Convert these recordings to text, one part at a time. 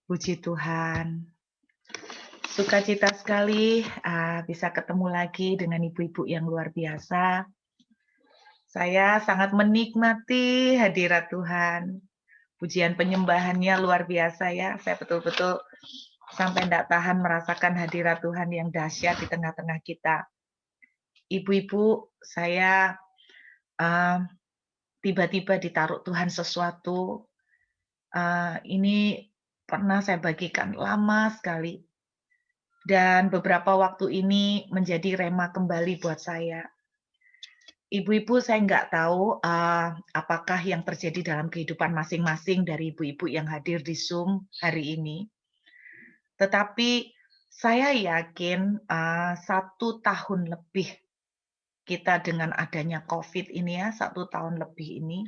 Puji Tuhan. Sukacita sekali bisa ketemu lagi dengan ibu-ibu yang luar biasa. Saya sangat menikmati hadirat Tuhan. Pujian penyembahannya luar biasa ya. Saya betul-betul sampai tidak tahan merasakan hadirat Tuhan yang dahsyat di tengah-tengah kita. Ibu-ibu, saya tiba-tiba ditaruh Tuhan sesuatu. Ini pernah saya bagikan lama sekali. Dan beberapa waktu ini menjadi rema kembali buat saya. Ibu-ibu, saya nggak tahu apakah yang terjadi dalam kehidupan masing-masing dari ibu-ibu yang hadir di Zoom hari ini. Tetapi saya yakin 1 tahun lebih kita dengan adanya COVID ini ya, 1 tahun lebih ini,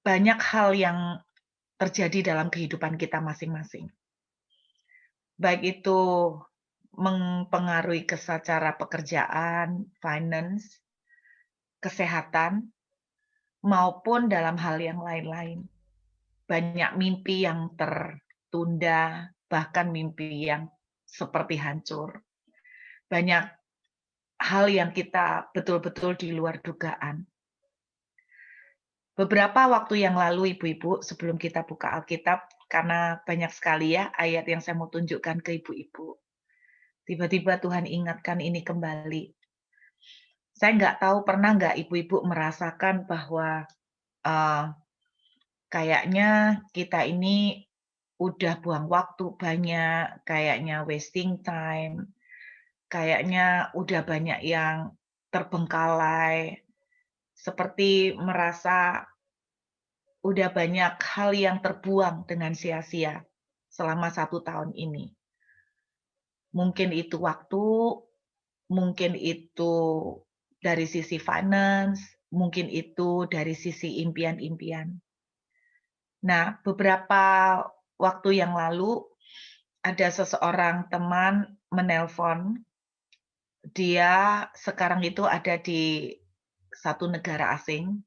banyak hal yang terjadi dalam kehidupan kita masing-masing. Baik itu mempengaruhi secara pekerjaan, finance, kesehatan, maupun dalam hal yang lain-lain. Banyak mimpi yang tertunda, bahkan mimpi yang seperti hancur. Banyak hal yang kita betul-betul di luar dugaan. Beberapa waktu yang lalu, ibu-ibu, sebelum kita buka Alkitab, karena banyak sekali ya ayat yang saya mau tunjukkan ke ibu-ibu. Tiba-tiba Tuhan ingatkan ini kembali. Saya nggak tahu pernah nggak ibu-ibu merasakan bahwa kayaknya kita ini udah buang waktu banyak, kayaknya wasting time, kayaknya udah banyak yang terbengkalai, seperti merasa udah banyak hal yang terbuang dengan sia-sia selama 1 tahun ini. Mungkin itu waktu, mungkin itu dari sisi finance, mungkin itu dari sisi impian-impian. Nah, beberapa waktu yang lalu ada seseorang teman menelpon. Dia sekarang itu ada di satu negara asing.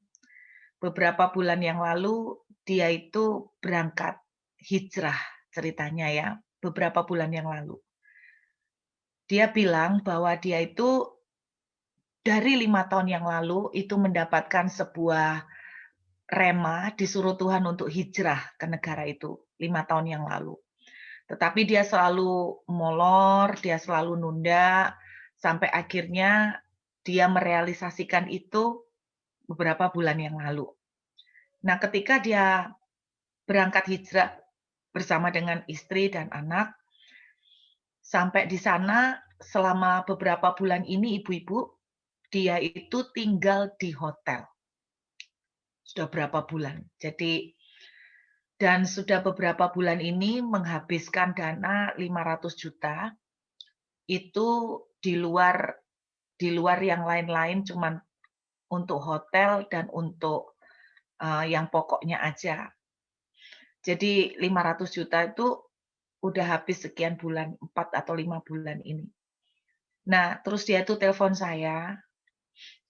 Beberapa bulan yang lalu dia itu berangkat hijrah ceritanya ya, beberapa bulan yang lalu. Dia bilang bahwa dia itu dari 5 tahun yang lalu itu mendapatkan sebuah rema, disuruh Tuhan untuk hijrah ke negara itu 5 tahun yang lalu. Tetapi dia selalu molor, dia selalu nunda, sampai akhirnya dia merealisasikan itu beberapa bulan yang lalu. Nah, ketika dia berangkat hijrah bersama dengan istri dan anak, sampai di sana selama beberapa bulan ini ibu-ibu, dia itu tinggal di hotel. Sudah berapa bulan. Dan sudah beberapa bulan ini menghabiskan dana 500 juta, itu di luar yang lain-lain cuman untuk hotel dan untuk yang pokoknya aja. Jadi 500 juta itu udah habis sekian bulan, 4 atau 5 bulan ini. Nah, terus dia itu telepon saya,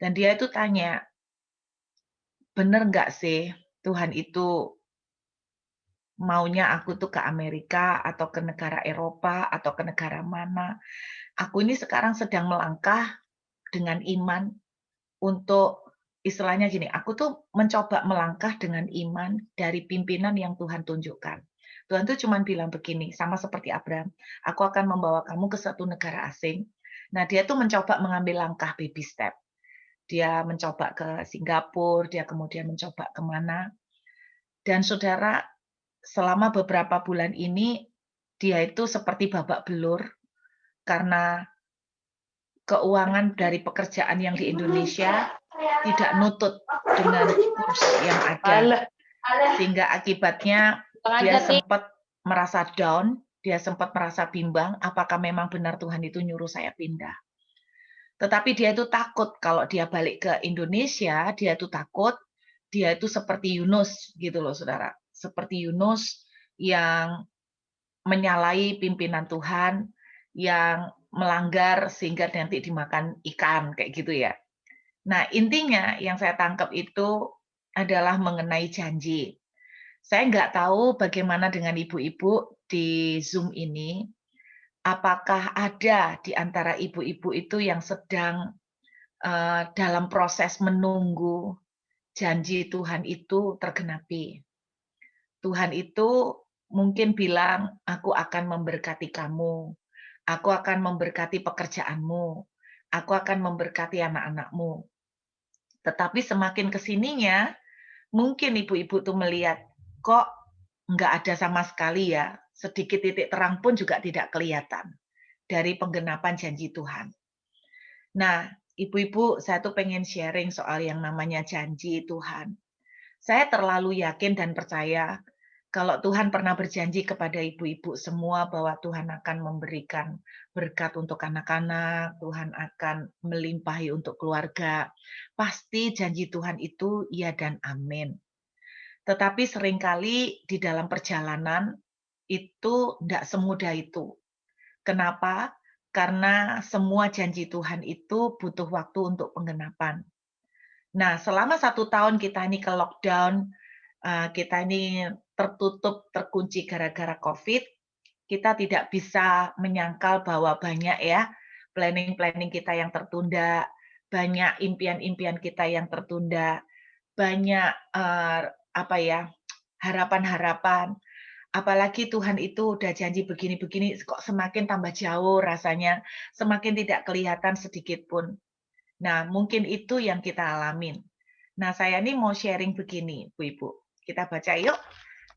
dan dia itu tanya, "Bener nggak sih Tuhan itu maunya aku tuh ke Amerika atau ke negara Eropa atau ke negara mana? Aku ini sekarang sedang melangkah dengan iman untuk istilahnya gini, aku tuh mencoba melangkah dengan iman dari pimpinan yang Tuhan tunjukkan. Tuhan tuh cuman bilang begini, sama seperti Abraham, aku akan membawa kamu ke satu negara asing. Nah, dia tuh mencoba mengambil langkah baby step. Dia mencoba ke Singapura, dia kemudian mencoba kemana. Dan saudara, selama beberapa bulan ini, dia itu seperti babak belur, karena keuangan dari pekerjaan yang di Indonesia tidak nutut dengan kurs yang ada. Sehingga akibatnya dia sempat merasa down, dia sempat merasa bimbang, apakah memang benar Tuhan itu nyuruh saya pindah. Tetapi dia itu takut kalau dia balik ke Indonesia, dia itu takut, dia itu seperti Yunus gitu loh saudara. Seperti Yunus yang menyalahi pimpinan Tuhan, yang melanggar sehingga nanti dimakan ikan, kayak gitu ya. Nah, intinya yang saya tangkap itu adalah mengenai janji. Saya nggak tahu bagaimana dengan ibu-ibu di Zoom ini, apakah ada di antara ibu-ibu itu yang sedang, dalam proses menunggu janji Tuhan itu tergenapi. Tuhan itu mungkin bilang, "Aku akan memberkati kamu, aku akan memberkati pekerjaanmu, aku akan memberkati anak-anakmu." Tetapi semakin ke sininya, mungkin ibu-ibu tuh melihat, kok nggak ada sama sekali ya, sedikit titik terang pun juga tidak kelihatan dari penggenapan janji Tuhan. Nah, ibu-ibu, saya tuh pengen sharing soal yang namanya janji Tuhan. Saya terlalu yakin dan percaya kalau Tuhan pernah berjanji kepada ibu-ibu semua bahwa Tuhan akan memberikan berkat untuk anak-anak, Tuhan akan melimpahi untuk keluarga. Pasti janji Tuhan itu iya dan amin. Tetapi seringkali di dalam perjalanan itu tidak semudah itu. Kenapa? Karena semua janji Tuhan itu butuh waktu untuk penggenapan. Nah, selama 1 tahun kita ini ke lockdown, kita ini tertutup, terkunci gara-gara Covid, kita tidak bisa menyangkal bahwa banyak ya planning-planning kita yang tertunda, banyak impian-impian kita yang tertunda, banyak, apa ya, harapan-harapan. Apalagi Tuhan itu udah janji begini-begini, kok semakin tambah jauh rasanya, semakin tidak kelihatan sedikit pun. Nah, mungkin itu yang kita alamin. Nah, saya ini mau sharing begini, Bu-Ibu. Kita baca yuk,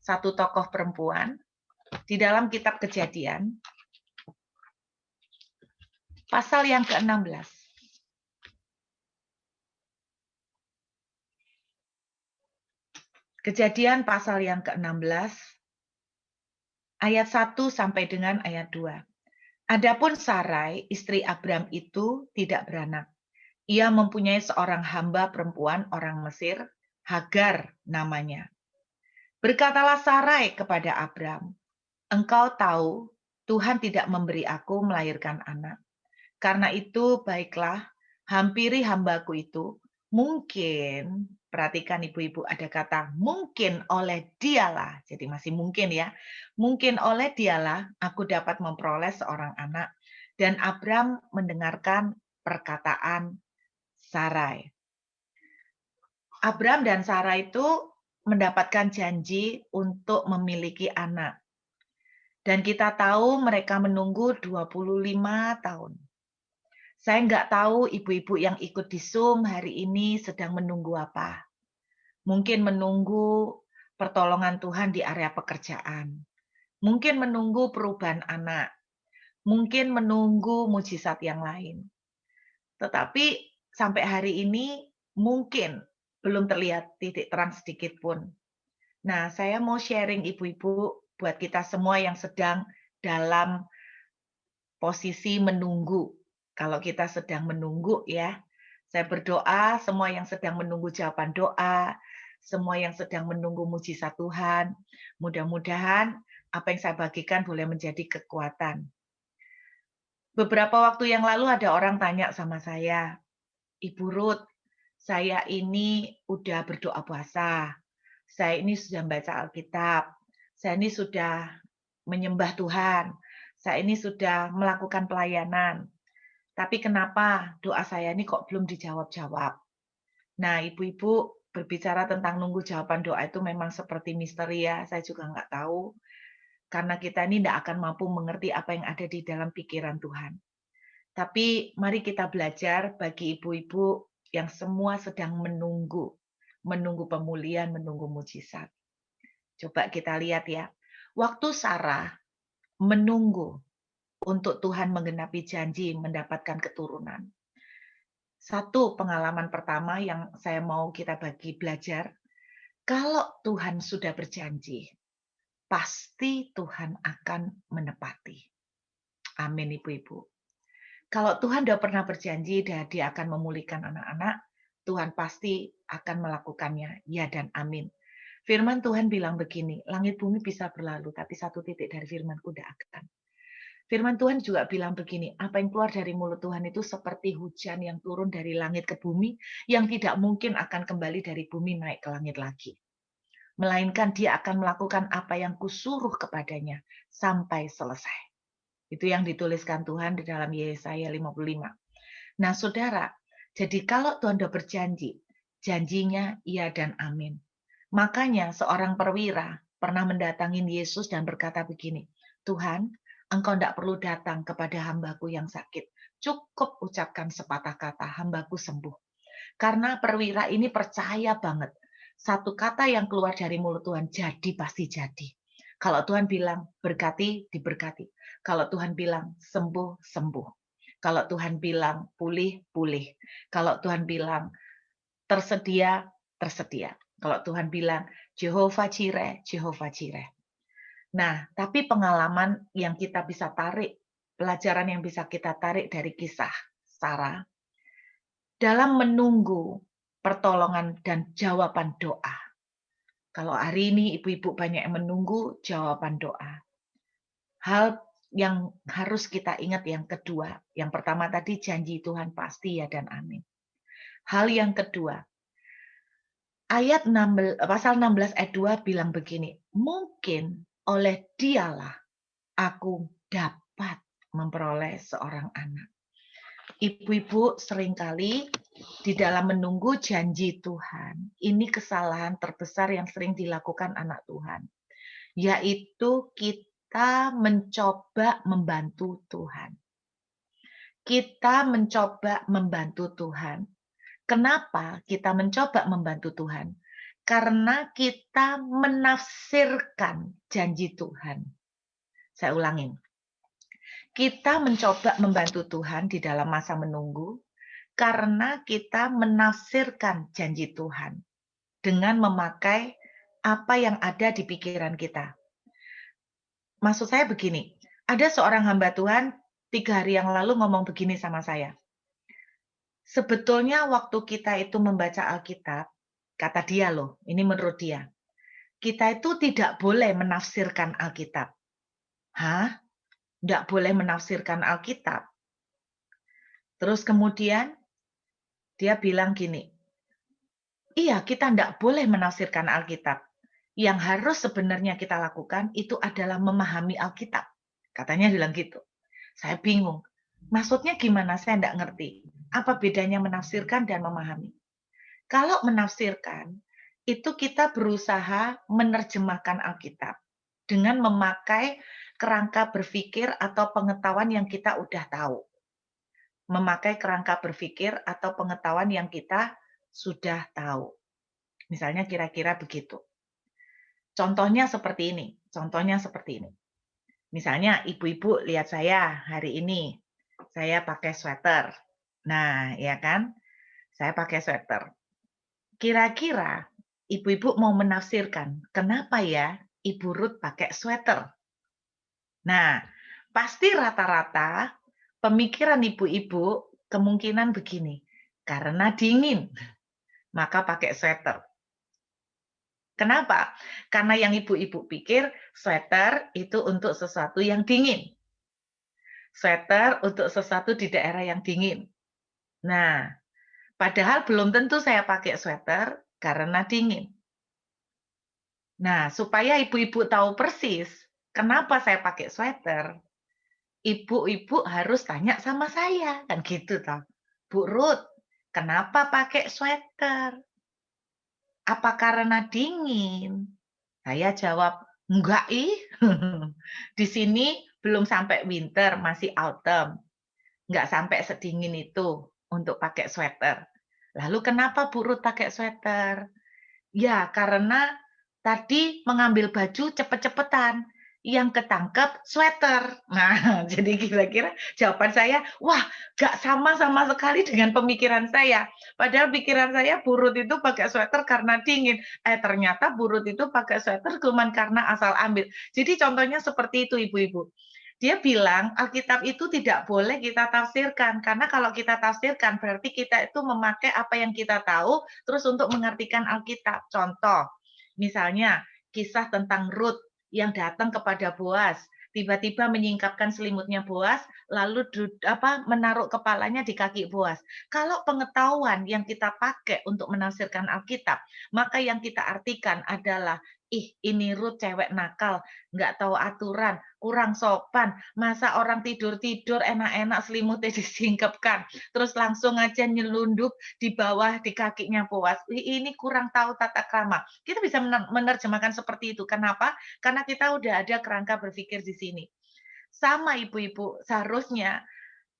satu tokoh perempuan di dalam kitab Kejadian, pasal yang ke-16. Kejadian pasal yang ke-16, ayat 1 sampai dengan ayat 2. Adapun Sarai, istri Abram itu tidak beranak. Ia mempunyai seorang hamba perempuan orang Mesir, Hagar namanya. Berkatalah Sarai kepada Abram, "Engkau tahu Tuhan tidak memberi aku melahirkan anak. Karena itu baiklah, hampiri hambaku itu. Mungkin," perhatikan ibu-ibu ada kata mungkin oleh dialah. Jadi masih mungkin ya. Mungkin oleh dialah aku dapat memperoleh seorang anak. Dan Abram mendengarkan perkataan Sarai. Abram dan Sarai itu mendapatkan janji untuk memiliki anak. Dan kita tahu mereka menunggu 25 tahun. Saya nggak tahu ibu-ibu yang ikut di Zoom hari ini sedang menunggu apa. Mungkin menunggu pertolongan Tuhan di area pekerjaan. Mungkin menunggu perubahan anak. Mungkin menunggu mujizat yang lain. Tetapi sampai hari ini mungkin belum terlihat titik terang sedikit pun. Nah, saya mau sharing ibu-ibu buat kita semua yang sedang dalam posisi menunggu. Kalau kita sedang menunggu ya, saya berdoa semua yang sedang menunggu jawaban doa, semua yang sedang menunggu mujizat Tuhan, mudah-mudahan apa yang saya bagikan boleh menjadi kekuatan. Beberapa waktu yang lalu ada orang tanya sama saya, "Ibu Ruth, saya ini udah berdoa puasa, saya ini sudah baca Alkitab, saya ini sudah menyembah Tuhan, saya ini sudah melakukan pelayanan. Tapi kenapa doa saya ini kok belum dijawab-jawab?" Nah, ibu-ibu berbicara tentang nunggu jawaban doa itu memang seperti misteri ya, saya juga nggak tahu. Karena kita ini tidak akan mampu mengerti apa yang ada di dalam pikiran Tuhan. Tapi mari kita belajar bagi ibu-ibu yang semua sedang menunggu, menunggu pemulihan, menunggu mujizat. Coba kita lihat ya, waktu Sarah menunggu untuk Tuhan menggenapi janji mendapatkan keturunan. Satu pengalaman pertama yang saya mau kita bagi belajar, kalau Tuhan sudah berjanji, pasti Tuhan akan menepati. Amin ibu-ibu. Kalau Tuhan sudah pernah berjanji dan Dia akan memulihkan anak-anak, Tuhan pasti akan melakukannya. Ya dan amin. Firman Tuhan bilang begini, langit bumi bisa berlalu, tapi satu titik dari firman-Ku tidak akan. Firman Tuhan juga bilang begini, apa yang keluar dari mulut Tuhan itu seperti hujan yang turun dari langit ke bumi, yang tidak mungkin akan kembali dari bumi naik ke langit lagi. melainkan dia akan melakukan apa yang kusuruh kepadanya sampai selesai. Itu yang dituliskan Tuhan di dalam Yesaya 55. Nah, saudara, jadi kalau Tuhan sudah berjanji, janjinya iya dan amin. Makanya seorang perwira pernah mendatangi Yesus dan berkata begini, Tuhan, Engkau tidak perlu datang kepada hambaku yang sakit. Cukup ucapkan sepatah kata, hambaku sembuh. Karena perwira ini percaya banget. Satu kata yang keluar dari mulut Tuhan, jadi pasti jadi. Kalau Tuhan bilang berkati, diberkati. Kalau Tuhan bilang sembuh, sembuh. Kalau Tuhan bilang pulih, pulih. Kalau Tuhan bilang tersedia, tersedia. Kalau Tuhan bilang Jehovah Jireh, Jehovah Jireh. Nah, tapi pengalaman yang kita bisa tarik, pelajaran yang bisa kita tarik dari kisah Sarah, dalam menunggu pertolongan dan jawaban doa. Kalau hari ini ibu-ibu banyak yang menunggu jawaban doa. Hal yang harus kita ingat yang kedua, yang pertama tadi janji Tuhan pasti ya dan amin. Hal yang kedua, ayat 16, pasal 16 ayat 2 bilang begini, mungkin oleh dialah aku dapat memperoleh seorang anak. Ibu-ibu seringkali di dalam menunggu janji Tuhan, ini kesalahan terbesar yang sering dilakukan anak Tuhan, yaitu kita mencoba membantu Tuhan. Kita mencoba membantu Tuhan. Kenapa kita mencoba membantu Tuhan? Karena kita menafsirkan janji Tuhan. Saya ulangin. Kita mencoba membantu Tuhan di dalam masa menunggu karena kita menafsirkan janji Tuhan dengan memakai apa yang ada di pikiran kita. Maksud saya begini, ada seorang hamba Tuhan 3 hari yang lalu ngomong begini sama saya. Sebetulnya waktu kita itu membaca Alkitab, kata dia loh, ini menurut dia, kita itu tidak boleh menafsirkan Alkitab. Hah? Tidak boleh menafsirkan Alkitab? Terus kemudian dia bilang gini, iya kita tidak boleh menafsirkan Alkitab. Yang harus sebenarnya kita lakukan itu adalah memahami Alkitab. Katanya bilang gitu. Saya bingung. Maksudnya gimana? Saya tidak ngerti. Apa bedanya menafsirkan dan memahami? Kalau menafsirkan, itu kita berusaha menerjemahkan Alkitab dengan memakai kerangka berpikir atau pengetahuan yang kita udah tahu. Memakai kerangka berpikir atau pengetahuan yang kita sudah tahu. Misalnya kira-kira begitu. Contohnya seperti ini. Contohnya seperti ini. Misalnya ibu-ibu lihat saya hari ini. Saya pakai sweater. Nah, ya kan? Saya pakai sweater. Kira-kira ibu-ibu mau menafsirkan, kenapa ya Ibu Ruth pakai sweater? Nah, pasti rata-rata pemikiran ibu-ibu kemungkinan begini, karena dingin, maka pakai sweater. Kenapa? Karena yang ibu-ibu pikir sweater itu untuk sesuatu yang dingin. Sweater untuk sesuatu di daerah yang dingin. Nah, padahal belum tentu saya pakai sweater karena dingin. Nah, supaya ibu-ibu tahu persis kenapa saya pakai sweater, ibu-ibu harus tanya sama saya, kan gitu toh. Bu Ruth, kenapa pakai sweater? Apa karena dingin? Saya jawab, enggak ih. Di sini belum sampai winter, masih autumn. Enggak sampai sedingin itu untuk pakai sweater. Lalu kenapa Bu Ruth pakai sweater? Ya, karena tadi mengambil baju cepet-cepetan. Yang ketangkep sweater. Nah, jadi kira-kira jawaban saya, wah, gak sama sekali dengan pemikiran saya. Padahal pikiran saya burut itu pakai sweater karena dingin. Ternyata burut itu pakai sweater cuma karena asal ambil. Jadi contohnya seperti itu, ibu-ibu. Dia bilang Alkitab itu tidak boleh kita tafsirkan, karena kalau kita tafsirkan berarti kita itu memakai apa yang kita tahu terus untuk mengartikan Alkitab. Contoh, misalnya kisah tentang Ruth yang datang kepada Boaz tiba-tiba menyingkapkan selimutnya Boas, lalu menaruh kepalanya di kaki Boas. Kalau pengetahuan yang kita pakai untuk menafsirkan Alkitab, maka yang kita artikan adalah, ih ini Ruth cewek nakal, nggak tahu aturan, kurang sopan, masa orang tidur-tidur enak-enak selimutnya disingkapkan, terus langsung aja nyelundup di bawah di kakinya Boas. Ini kurang tahu tata krama. Kita bisa menerjemahkan seperti itu. Kenapa? Karena kita udah ada kerangka berpikir di sini. Sama ibu-ibu, seharusnya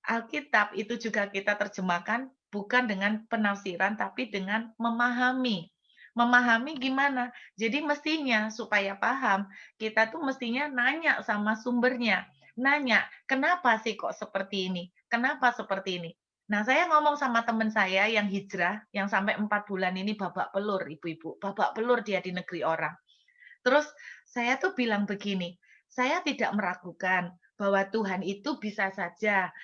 Alkitab itu juga kita terjemahkan bukan dengan penafsiran, tapi dengan memahami. Memahami gimana? Jadi mestinya supaya paham, kita tuh mestinya nanya sama sumbernya. Nanya, kenapa sih kok seperti ini? Kenapa seperti ini? Nah, saya ngomong sama teman saya yang hijrah, yang sampai 4 bulan ini babak belur, ibu-ibu. Babak belur dia di negeri orang. Terus saya tuh bilang begini, saya tidak meragukan bahwa Tuhan itu bisa saja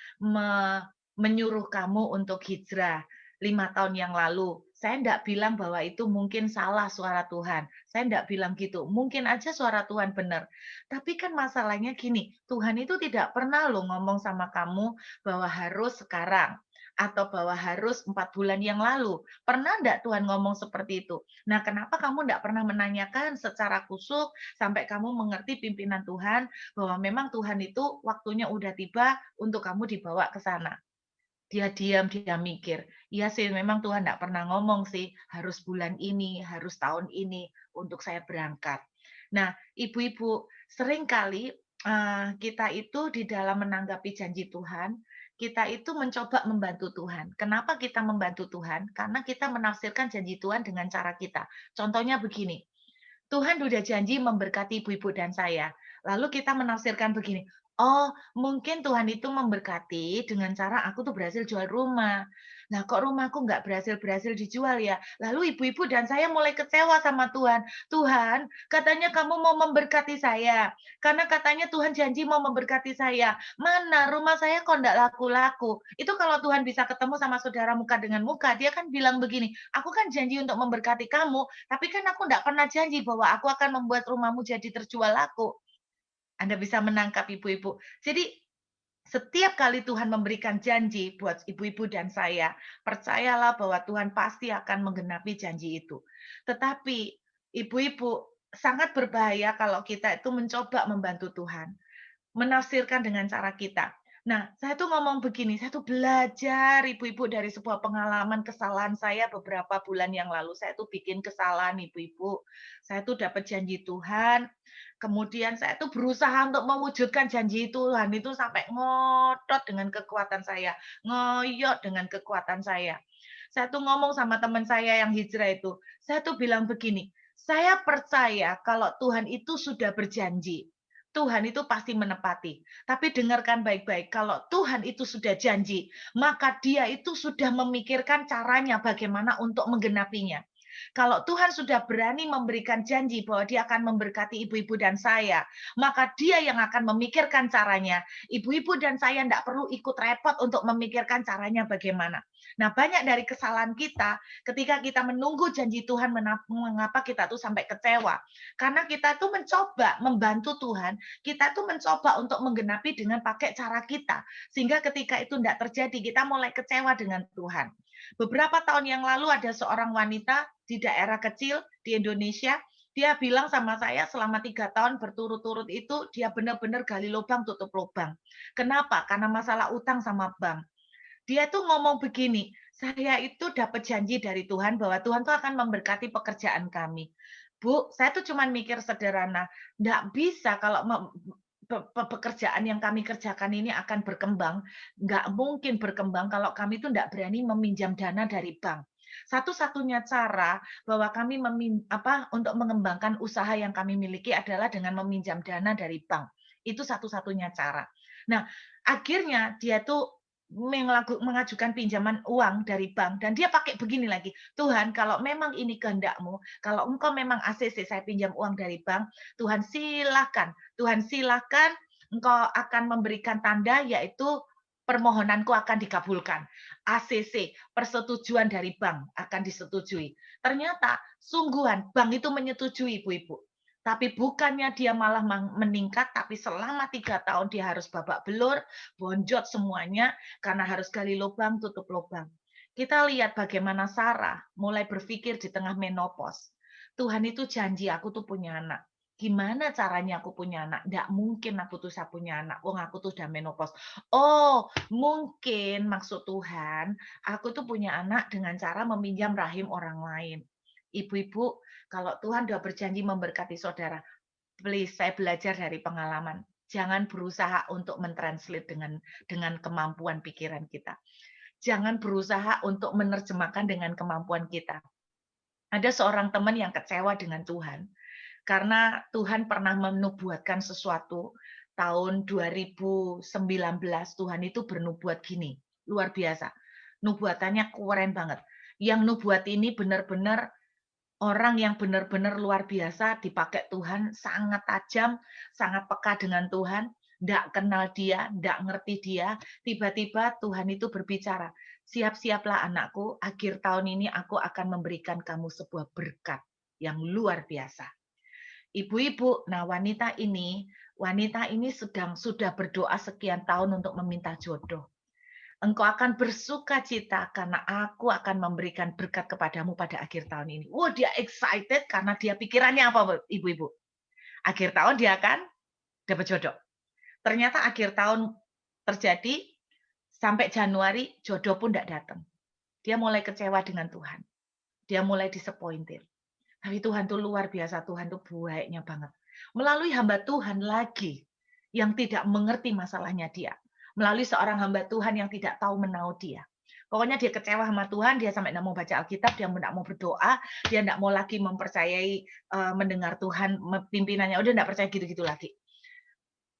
menyuruh kamu untuk hijrah 5 tahun yang lalu. Saya tidak bilang bahwa itu mungkin salah suara Tuhan. Saya tidak bilang gitu. Mungkin aja suara Tuhan benar. Tapi kan masalahnya gini, Tuhan itu tidak pernah loh ngomong sama kamu bahwa harus sekarang atau bahwa harus 4 bulan yang lalu. Pernah enggak Tuhan ngomong seperti itu? Nah, kenapa kamu enggak pernah menanyakan secara khusyuk sampai kamu mengerti pimpinan Tuhan bahwa memang Tuhan itu waktunya udah tiba untuk kamu dibawa ke sana. Dia diam, dia mikir. Iya sih, memang Tuhan enggak pernah ngomong sih, harus bulan ini, harus tahun ini untuk saya berangkat. Nah, ibu-ibu, seringkali kita itu di dalam menanggapi janji Tuhan, kita itu mencoba membantu Tuhan. Kenapa kita membantu Tuhan? Karena kita menafsirkan janji Tuhan dengan cara kita. Contohnya begini, Tuhan udah janji memberkati ibu-ibu dan saya. Lalu kita menafsirkan begini, oh mungkin Tuhan itu memberkati dengan cara aku tuh berhasil jual rumah. Nah kok rumahku nggak berhasil dijual ya? Lalu ibu-ibu dan saya mulai kecewa sama Tuhan. Tuhan, katanya kamu mau memberkati saya. Karena katanya Tuhan janji mau memberkati saya. Mana rumah saya kok nggak laku-laku? Itu kalau Tuhan bisa ketemu sama saudara muka dengan muka, dia kan bilang begini, aku kan janji untuk memberkati kamu, tapi kan aku nggak pernah janji bahwa aku akan membuat rumahmu jadi terjual laku. Anda bisa menangkap ibu-ibu. Jadi setiap kali Tuhan memberikan janji buat ibu-ibu dan saya, percayalah bahwa Tuhan pasti akan menggenapi janji itu. Tetapi ibu-ibu sangat berbahaya kalau kita itu mencoba membantu Tuhan, menafsirkan dengan cara kita. Nah, saya tuh ngomong begini, saya tuh belajar ibu-ibu dari sebuah pengalaman kesalahan saya beberapa bulan yang lalu. Saya tuh bikin kesalahan ibu-ibu. Saya tuh dapat janji Tuhan, kemudian saya tuh berusaha untuk mewujudkan janji Tuhan itu sampai ngotot dengan kekuatan saya, ngoyot dengan kekuatan saya. Saya tuh ngomong sama teman saya yang hijrah itu, saya tuh bilang begini, saya percaya kalau Tuhan itu sudah berjanji, Tuhan itu pasti menepati. Tapi dengarkan baik-baik, kalau Tuhan itu sudah janji, maka Dia itu sudah memikirkan caranya bagaimana untuk menggenapinya. Kalau Tuhan sudah berani memberikan janji bahwa Dia akan memberkati ibu-ibu dan saya, maka Dia yang akan memikirkan caranya. Ibu-ibu dan saya tidak perlu ikut repot untuk memikirkan caranya bagaimana. Nah, banyak dari kesalahan kita ketika kita menunggu janji Tuhan, mengapa kita tuh sampai kecewa? Karena kita tuh mencoba membantu Tuhan, kita tuh mencoba untuk menggenapi dengan pakai cara kita. Sehingga ketika itu tidak terjadi, kita mulai kecewa dengan Tuhan. Beberapa tahun yang lalu ada seorang wanita di daerah kecil di Indonesia, dia bilang sama saya selama 3 tahun berturut-turut itu dia benar-benar gali lubang tutup lubang. Kenapa? Karena masalah utang sama bank. Dia tuh ngomong begini, saya itu dapat janji dari Tuhan bahwa Tuhan tuh akan memberkati pekerjaan kami. Bu, saya tuh cuma mikir sederhana, nggak bisa kalau pekerjaan yang kami kerjakan ini akan berkembang, nggak mungkin berkembang kalau kami tuh nggak berani meminjam dana dari bank. Satu-satunya cara bahwa kami untuk mengembangkan usaha yang kami miliki adalah dengan meminjam dana dari bank. Itu satu-satunya cara. Nah, akhirnya dia tuh mengajukan pinjaman uang dari bank dan dia pakai begini lagi, Tuhan kalau memang ini kehendak-Mu, kalau Engkau memang ACC saya pinjam uang dari bank, Tuhan silakan Engkau akan memberikan tanda yaitu permohonanku akan dikabulkan. ACC, persetujuan dari bank akan disetujui. Ternyata sungguhan bank itu menyetujui ibu-ibu. Tapi bukannya dia malah meningkat, tapi selama 3 tahun dia harus babak belur, bonjot semuanya, karena harus gali lubang, tutup lubang. Kita lihat bagaimana Sarah mulai berpikir di tengah menopause. Tuhan itu janji aku tuh punya anak. Gimana caranya aku punya anak? Nggak mungkin aku tuh bisa punya anak. Wong aku tuh udah menopause. Oh, mungkin maksud Tuhan, aku tuh punya anak dengan cara meminjam rahim orang lain. Ibu-ibu, kalau Tuhan sudah berjanji memberkati saudara, please saya belajar dari pengalaman. Jangan berusaha untuk mentranslate dengan kemampuan pikiran kita. Jangan berusaha untuk menerjemahkan dengan kemampuan kita. Ada seorang teman yang kecewa dengan Tuhan karena Tuhan pernah menubuatkan sesuatu tahun 2019. Tuhan itu bernubuat gini, luar biasa. Nubuatannya keren banget. Yang nubuat ini benar-benar orang yang benar-benar luar biasa dipakai Tuhan, sangat tajam, sangat peka dengan Tuhan, ndak kenal dia, ndak ngerti dia, tiba-tiba Tuhan itu berbicara, "Siap-siaplah anakku, akhir tahun ini aku akan memberikan kamu sebuah berkat yang luar biasa." Ibu-ibu, nah wanita ini sudah berdoa sekian tahun untuk meminta jodoh. Engkau akan bersuka cita karena aku akan memberikan berkat kepadamu pada akhir tahun ini. Wah, dia excited karena dia pikirannya apa, ibu-ibu? Akhir tahun dia akan dapat jodoh. Ternyata akhir tahun terjadi, sampai Januari jodoh pun tidak datang. Dia mulai kecewa dengan Tuhan. Dia mulai disappointed. Tapi Tuhan tuh luar biasa, Tuhan tuh baiknya banget. Melalui hamba Tuhan lagi yang tidak mengerti masalahnya dia. Melalui seorang hamba Tuhan yang tidak tahu menau dia. Pokoknya dia kecewa sama Tuhan, dia sampai tidak mau baca Alkitab, dia tidak mau berdoa, dia tidak mau lagi mempercayai mendengar Tuhan, pimpinannya, udah tidak percaya gitu-gitu lagi.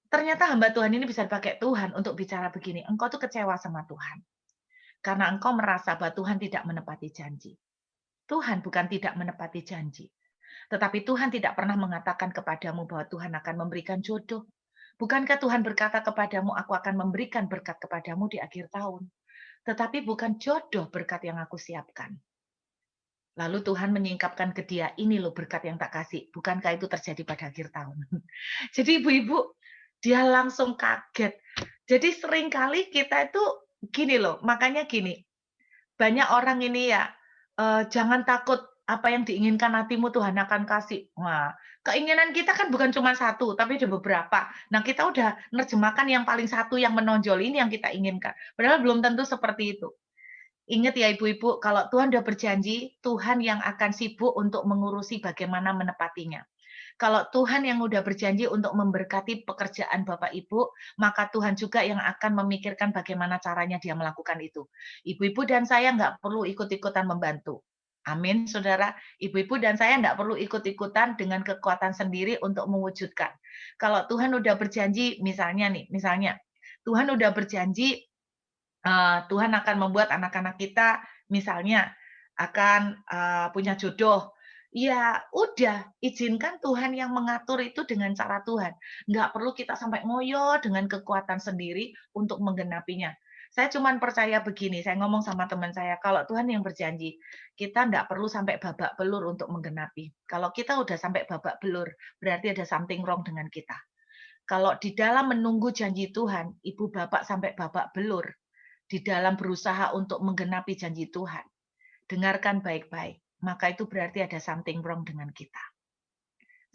Ternyata hamba Tuhan ini bisa dipakai Tuhan untuk bicara begini, engkau tuh kecewa sama Tuhan. Karena engkau merasa bahwa Tuhan tidak menepati janji. Tuhan bukan tidak menepati janji. Tetapi Tuhan tidak pernah mengatakan kepadamu bahwa Tuhan akan memberikan jodoh. Bukankah Tuhan berkata kepadamu, aku akan memberikan berkat kepadamu di akhir tahun. Tetapi bukan jodoh berkat yang aku siapkan. Lalu Tuhan menyingkapkan ke dia, ini loh berkat yang tak kasih. Bukankah itu terjadi pada akhir tahun? Jadi ibu-ibu, dia langsung kaget. Jadi seringkali kita itu gini loh, makanya gini, banyak orang ini ya, jangan takut apa yang diinginkan hatimu Tuhan akan kasih. Wah, keinginan kita kan bukan cuma satu, tapi ada beberapa. Nah, kita udah nerjemahkan yang paling satu yang menonjol ini yang kita inginkan. Padahal belum tentu seperti itu. Ingat ya ibu-ibu, kalau Tuhan sudah berjanji, Tuhan yang akan sibuk untuk mengurusi bagaimana menepatinya. Kalau Tuhan yang udah berjanji untuk memberkati pekerjaan Bapak Ibu, maka Tuhan juga yang akan memikirkan bagaimana caranya dia melakukan itu. Ibu-ibu dan saya nggak perlu ikut-ikutan membantu. Amin, saudara. Ibu-ibu dan saya nggak perlu ikut-ikutan dengan kekuatan sendiri untuk mewujudkan. Kalau Tuhan udah berjanji, misalnya, Tuhan udah berjanji, Tuhan akan membuat anak-anak kita, misalnya, akan punya jodoh. Ya udah, izinkan Tuhan yang mengatur itu dengan cara Tuhan. Nggak perlu kita sampai ngoyo dengan kekuatan sendiri untuk menggenapinya. Saya cuma percaya begini, saya ngomong sama teman saya, kalau Tuhan yang berjanji, kita nggak perlu sampai babak belur untuk menggenapi. Kalau kita udah sampai babak belur, berarti ada something wrong dengan kita. Kalau di dalam menunggu janji Tuhan, ibu bapak sampai babak belur, di dalam berusaha untuk menggenapi janji Tuhan, dengarkan baik-baik, maka itu berarti ada something wrong dengan kita.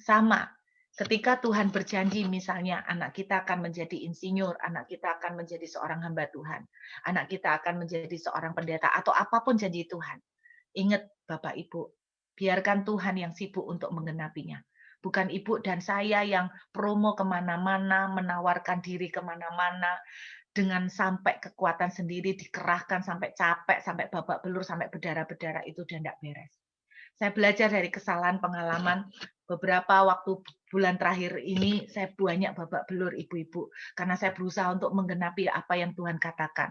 Sama, ketika Tuhan berjanji misalnya anak kita akan menjadi insinyur, anak kita akan menjadi seorang hamba Tuhan, anak kita akan menjadi seorang pendeta, atau apapun janji Tuhan. Ingat Bapak Ibu, biarkan Tuhan yang sibuk untuk menggenapinya. Bukan ibu dan saya yang promo kemana-mana, menawarkan diri kemana-mana, dengan sampai kekuatan sendiri dikerahkan sampai capek, sampai babak belur, sampai berdarah-berdarah, itu udah enggak beres. Saya belajar dari kesalahan pengalaman beberapa waktu bulan terakhir ini, saya banyak babak belur ibu-ibu, karena saya berusaha untuk menggenapi apa yang Tuhan katakan.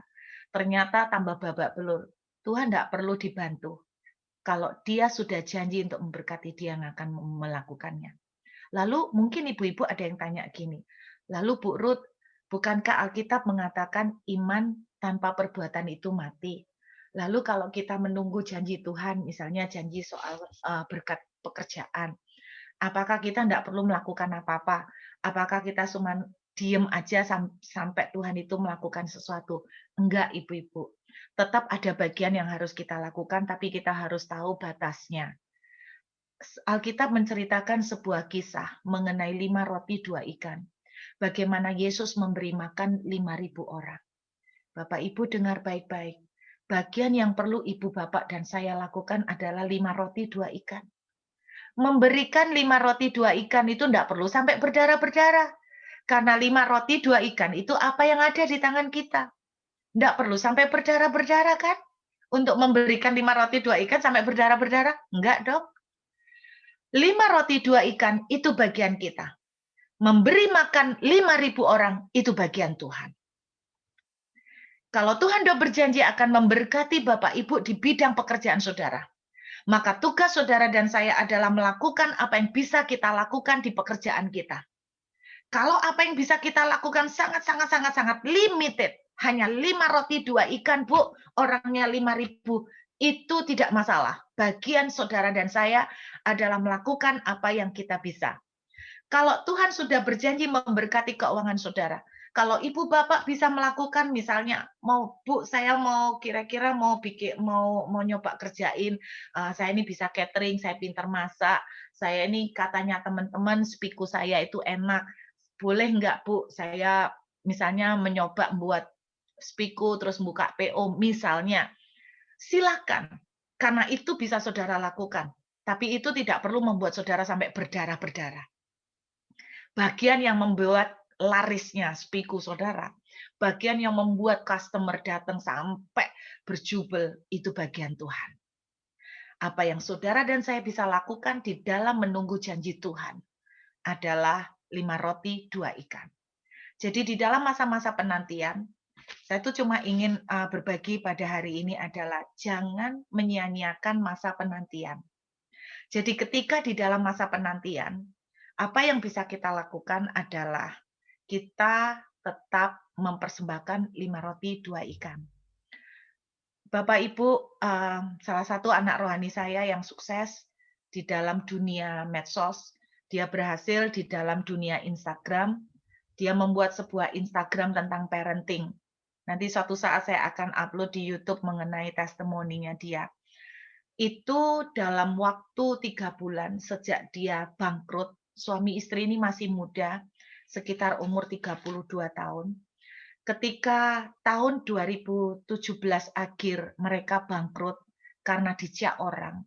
Ternyata tambah babak belur. Tuhan enggak perlu dibantu. Kalau dia sudah janji untuk memberkati, dia yang akan melakukannya. Lalu mungkin ibu-ibu ada yang tanya gini, lalu Bu Ruth, bukankah Alkitab mengatakan iman tanpa perbuatan itu mati? Lalu kalau kita menunggu janji Tuhan, misalnya janji soal berkat pekerjaan, Apakah kita tidak perlu melakukan apa-apa? Apakah kita cuma diem aja sampai Tuhan itu melakukan sesuatu? Enggak, ibu-ibu. Tetap ada bagian yang harus kita lakukan, tapi kita harus tahu batasnya. Alkitab menceritakan sebuah kisah mengenai 5 roti 2 ikan. Bagaimana Yesus memberi makan 5.000 orang. Bapak Ibu dengar baik-baik. Bagian yang perlu ibu bapak dan saya lakukan adalah 5 roti 2 ikan. Memberikan 5 roti 2 ikan itu tidak perlu sampai berdarah-berdarah. Karena 5 roti 2 ikan itu apa yang ada di tangan kita. Tidak perlu sampai berdarah-berdarah kan? Untuk memberikan 5 roti 2 ikan sampai berdarah-berdarah? Enggak dong. 5 roti 2 ikan itu bagian kita. Memberi makan 5.000 orang itu bagian Tuhan. Kalau Tuhan sudah berjanji akan memberkati Bapak Ibu di bidang pekerjaan saudara, maka tugas saudara dan saya adalah melakukan apa yang bisa kita lakukan di pekerjaan kita. Kalau apa yang bisa kita lakukan sangat limited, hanya 5 roti 2 ikan, Bu, orangnya 5.000, itu tidak masalah. Bagian saudara dan saya adalah melakukan apa yang kita bisa. Kalau Tuhan sudah berjanji memberkati keuangan saudara, kalau ibu bapak bisa melakukan, misalnya mau Bu, saya mau kira-kira mau nyoba kerjain, saya ini bisa catering, saya pintar masak, saya ini katanya teman-teman spiku saya itu enak, boleh nggak Bu, saya misalnya mencoba buat spiku terus buka PO misalnya, silakan, karena itu bisa saudara lakukan, tapi itu tidak perlu membuat saudara sampai berdarah-berdarah. Bagian yang membuat larisnya spiku saudara, bagian yang membuat customer datang sampai berjubel, itu bagian Tuhan. Apa yang saudara dan saya bisa lakukan di dalam menunggu janji Tuhan adalah 5 roti 2 ikan. Jadi di dalam masa-masa penantian, saya tuh cuma ingin berbagi pada hari ini adalah jangan menyia-nyiakan masa penantian. Jadi ketika di dalam masa penantian, apa yang bisa kita lakukan adalah kita tetap mempersembahkan 5 roti 2 ikan. Bapak Ibu, salah satu anak rohani saya yang sukses di dalam dunia medsos, dia berhasil di dalam dunia Instagram, dia membuat sebuah Instagram tentang parenting. Nanti suatu saat saya akan upload di YouTube mengenai testimoninya dia. Itu dalam waktu 3 bulan sejak dia bangkrut, suami istri ini masih muda, sekitar umur 32 tahun. Ketika tahun 2017 akhir mereka bangkrut karena dicak orang.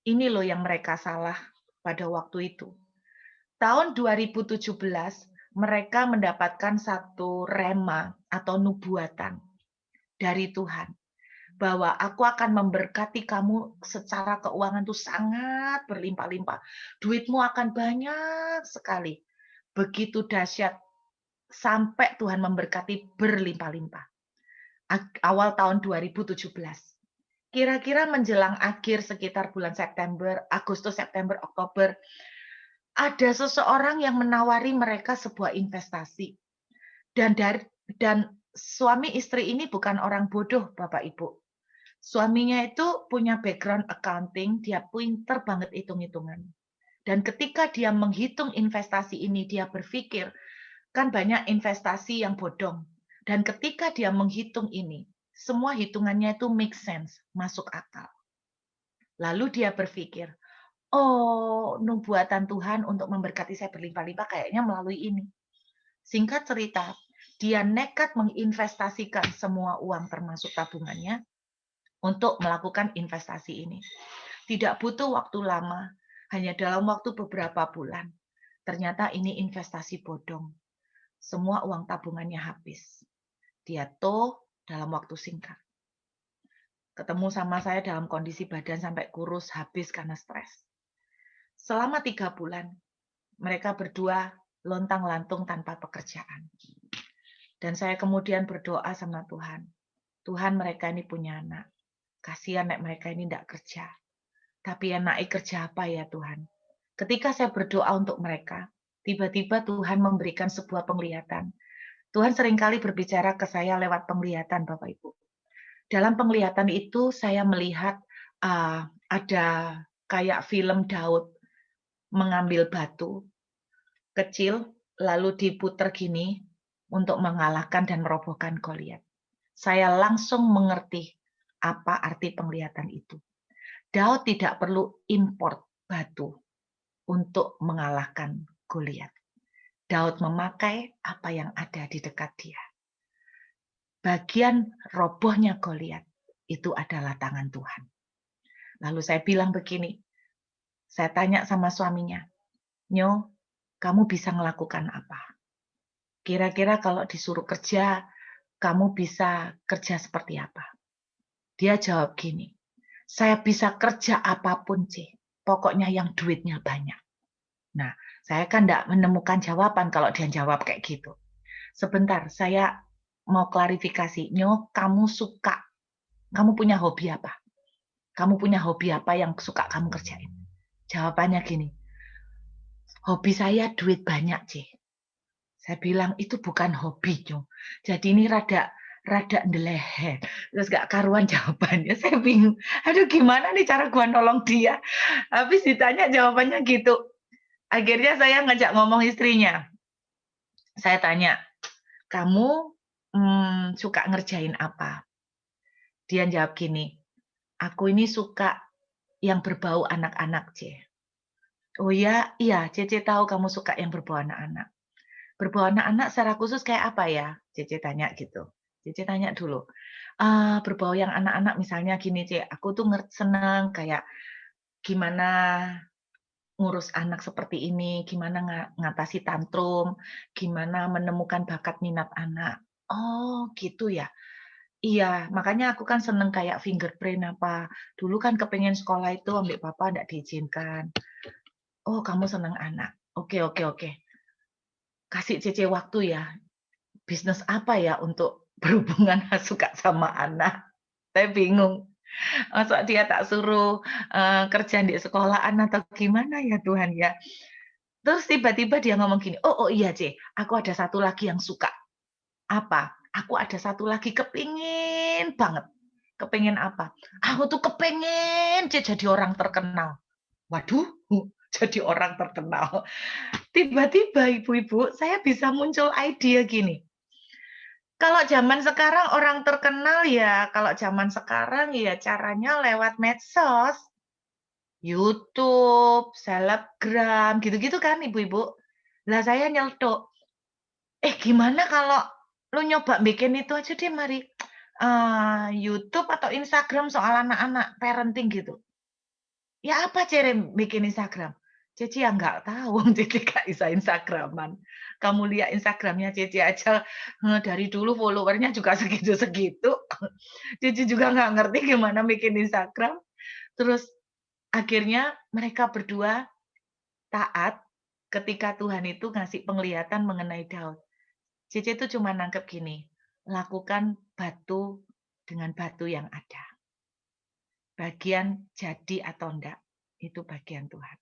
Ini loh yang mereka salah pada waktu itu. Tahun 2017 mereka mendapatkan satu rema atau nubuatan dari Tuhan bahwa aku akan memberkati kamu secara keuangan tuh sangat berlimpah-limpah. Duitmu akan banyak sekali. Begitu dahsyat sampai Tuhan memberkati berlimpah-limpah. Awal tahun 2017. Kira-kira menjelang akhir sekitar bulan September, Agustus, September, Oktober, ada seseorang yang menawari mereka sebuah investasi. Dan suami istri ini bukan orang bodoh, Bapak Ibu. Suaminya itu punya background accounting, dia pinter banget hitung-hitungan. Dan ketika dia menghitung investasi ini, dia berpikir, kan banyak investasi yang bodong. Dan ketika dia menghitung ini, semua hitungannya itu make sense, masuk akal. Lalu dia berpikir, oh, nubuatan Tuhan untuk memberkati saya berlimpah-limpah kayaknya melalui ini. Singkat cerita, dia nekat menginvestasikan semua uang termasuk tabungannya untuk melakukan investasi ini. Tidak butuh waktu lama, hanya dalam waktu beberapa bulan. Ternyata ini investasi bodong. Semua uang tabungannya habis. Dia toh dalam waktu singkat. Ketemu sama saya dalam kondisi badan sampai kurus, habis karena stres. Selama 3 bulan, mereka berdua lontang-lantung tanpa pekerjaan. Dan saya kemudian berdoa sama Tuhan. Tuhan, mereka ini punya anak. Kasihan nek mereka ini tidak kerja. Tapi anaknya kerja apa ya Tuhan? Ketika saya berdoa untuk mereka, tiba-tiba Tuhan memberikan sebuah penglihatan. Tuhan seringkali berbicara ke saya lewat penglihatan, Bapak Ibu. Dalam penglihatan itu saya melihat ada kayak film Daud. mengambil batu kecil, lalu diputer gini untuk mengalahkan dan merobohkan Goliat. Saya langsung mengerti apa arti penglihatan itu. Daud tidak perlu import batu untuk mengalahkan Goliat. Daud memakai apa yang ada di dekat dia. Bagian robohnya Goliat itu adalah tangan Tuhan. Lalu saya bilang begini, saya tanya sama suaminya, Nyo, kamu bisa melakukan apa? Kira-kira kalau disuruh kerja, kamu bisa kerja seperti apa? Dia jawab gini, saya bisa kerja apapun, C. Pokoknya yang duitnya banyak. Nah, saya kan tidak menemukan jawaban kalau dia jawab kayak gitu. Sebentar, saya mau klarifikasi. Nyo, kamu punya hobi apa? Kamu punya hobi apa yang suka kamu kerjain? Jawabannya gini, hobi saya duit banyak, C. Saya bilang, itu bukan hobi, Nyo. Jadi ini rada ndelehe. Terus gak karuan jawabannya. Saya bingung. Aduh, gimana nih cara gua nolong dia? Habis ditanya jawabannya gitu. Akhirnya saya ngajak ngomong istrinya. Saya tanya, kamu suka ngerjain apa? Dia jawab gini, aku ini suka yang berbau anak-anak, C. Oh ya, iya, Cece tahu kamu suka yang berbau anak-anak. Berbau anak-anak secara khusus kayak apa ya? Cece tanya gitu. Cece tanya dulu. Berbau yang anak-anak misalnya gini, C. Aku tuh seneng kayak gimana ngurus anak seperti ini, gimana ngatasi tantrum, gimana menemukan bakat minat anak. Oh, gitu ya. Iya, makanya aku kan seneng kayak fingerprint apa. Dulu kan kepengen sekolah itu ambil papa enggak diizinkan. Oh, kamu seneng anak. Oke, oke, oke. Kasih Cece waktu ya. Bisnis apa ya untuk berhubungan suka sama anak? Saya bingung. Masa dia tak suruh kerja di sekolahan atau gimana ya Tuhan ya. Terus tiba-tiba dia ngomong gini, oh iya C, aku ada satu lagi yang suka. Apa? Aku ada satu lagi kepingin banget. Kepingin apa? Aku tuh kepingin C jadi orang terkenal. Waduh, jadi orang terkenal. Tiba-tiba ibu-ibu, saya bisa muncul ide gini. Kalau zaman sekarang orang terkenal ya, kalau zaman sekarang ya caranya lewat medsos. YouTube, selebgram, gitu-gitu kan ibu-ibu. Lah saya nyeletuk, gimana kalau lu nyoba bikin itu aja deh mari, YouTube atau Instagram soal anak-anak, parenting gitu. Ya apa Cere bikin Instagram? Ceci ya nggak tahu, Ceci nggak bisa Instagraman. Kamu lihat Instagramnya Ceci aja, dari dulu followernya juga segitu-segitu. Ceci juga nggak ngerti gimana bikin Instagram. Terus akhirnya mereka berdua taat ketika Tuhan itu ngasih penglihatan mengenai Daud. Cece itu cuma nangkep gini, lakukan batu dengan batu yang ada. Bagian jadi atau enggak, itu bagian Tuhan.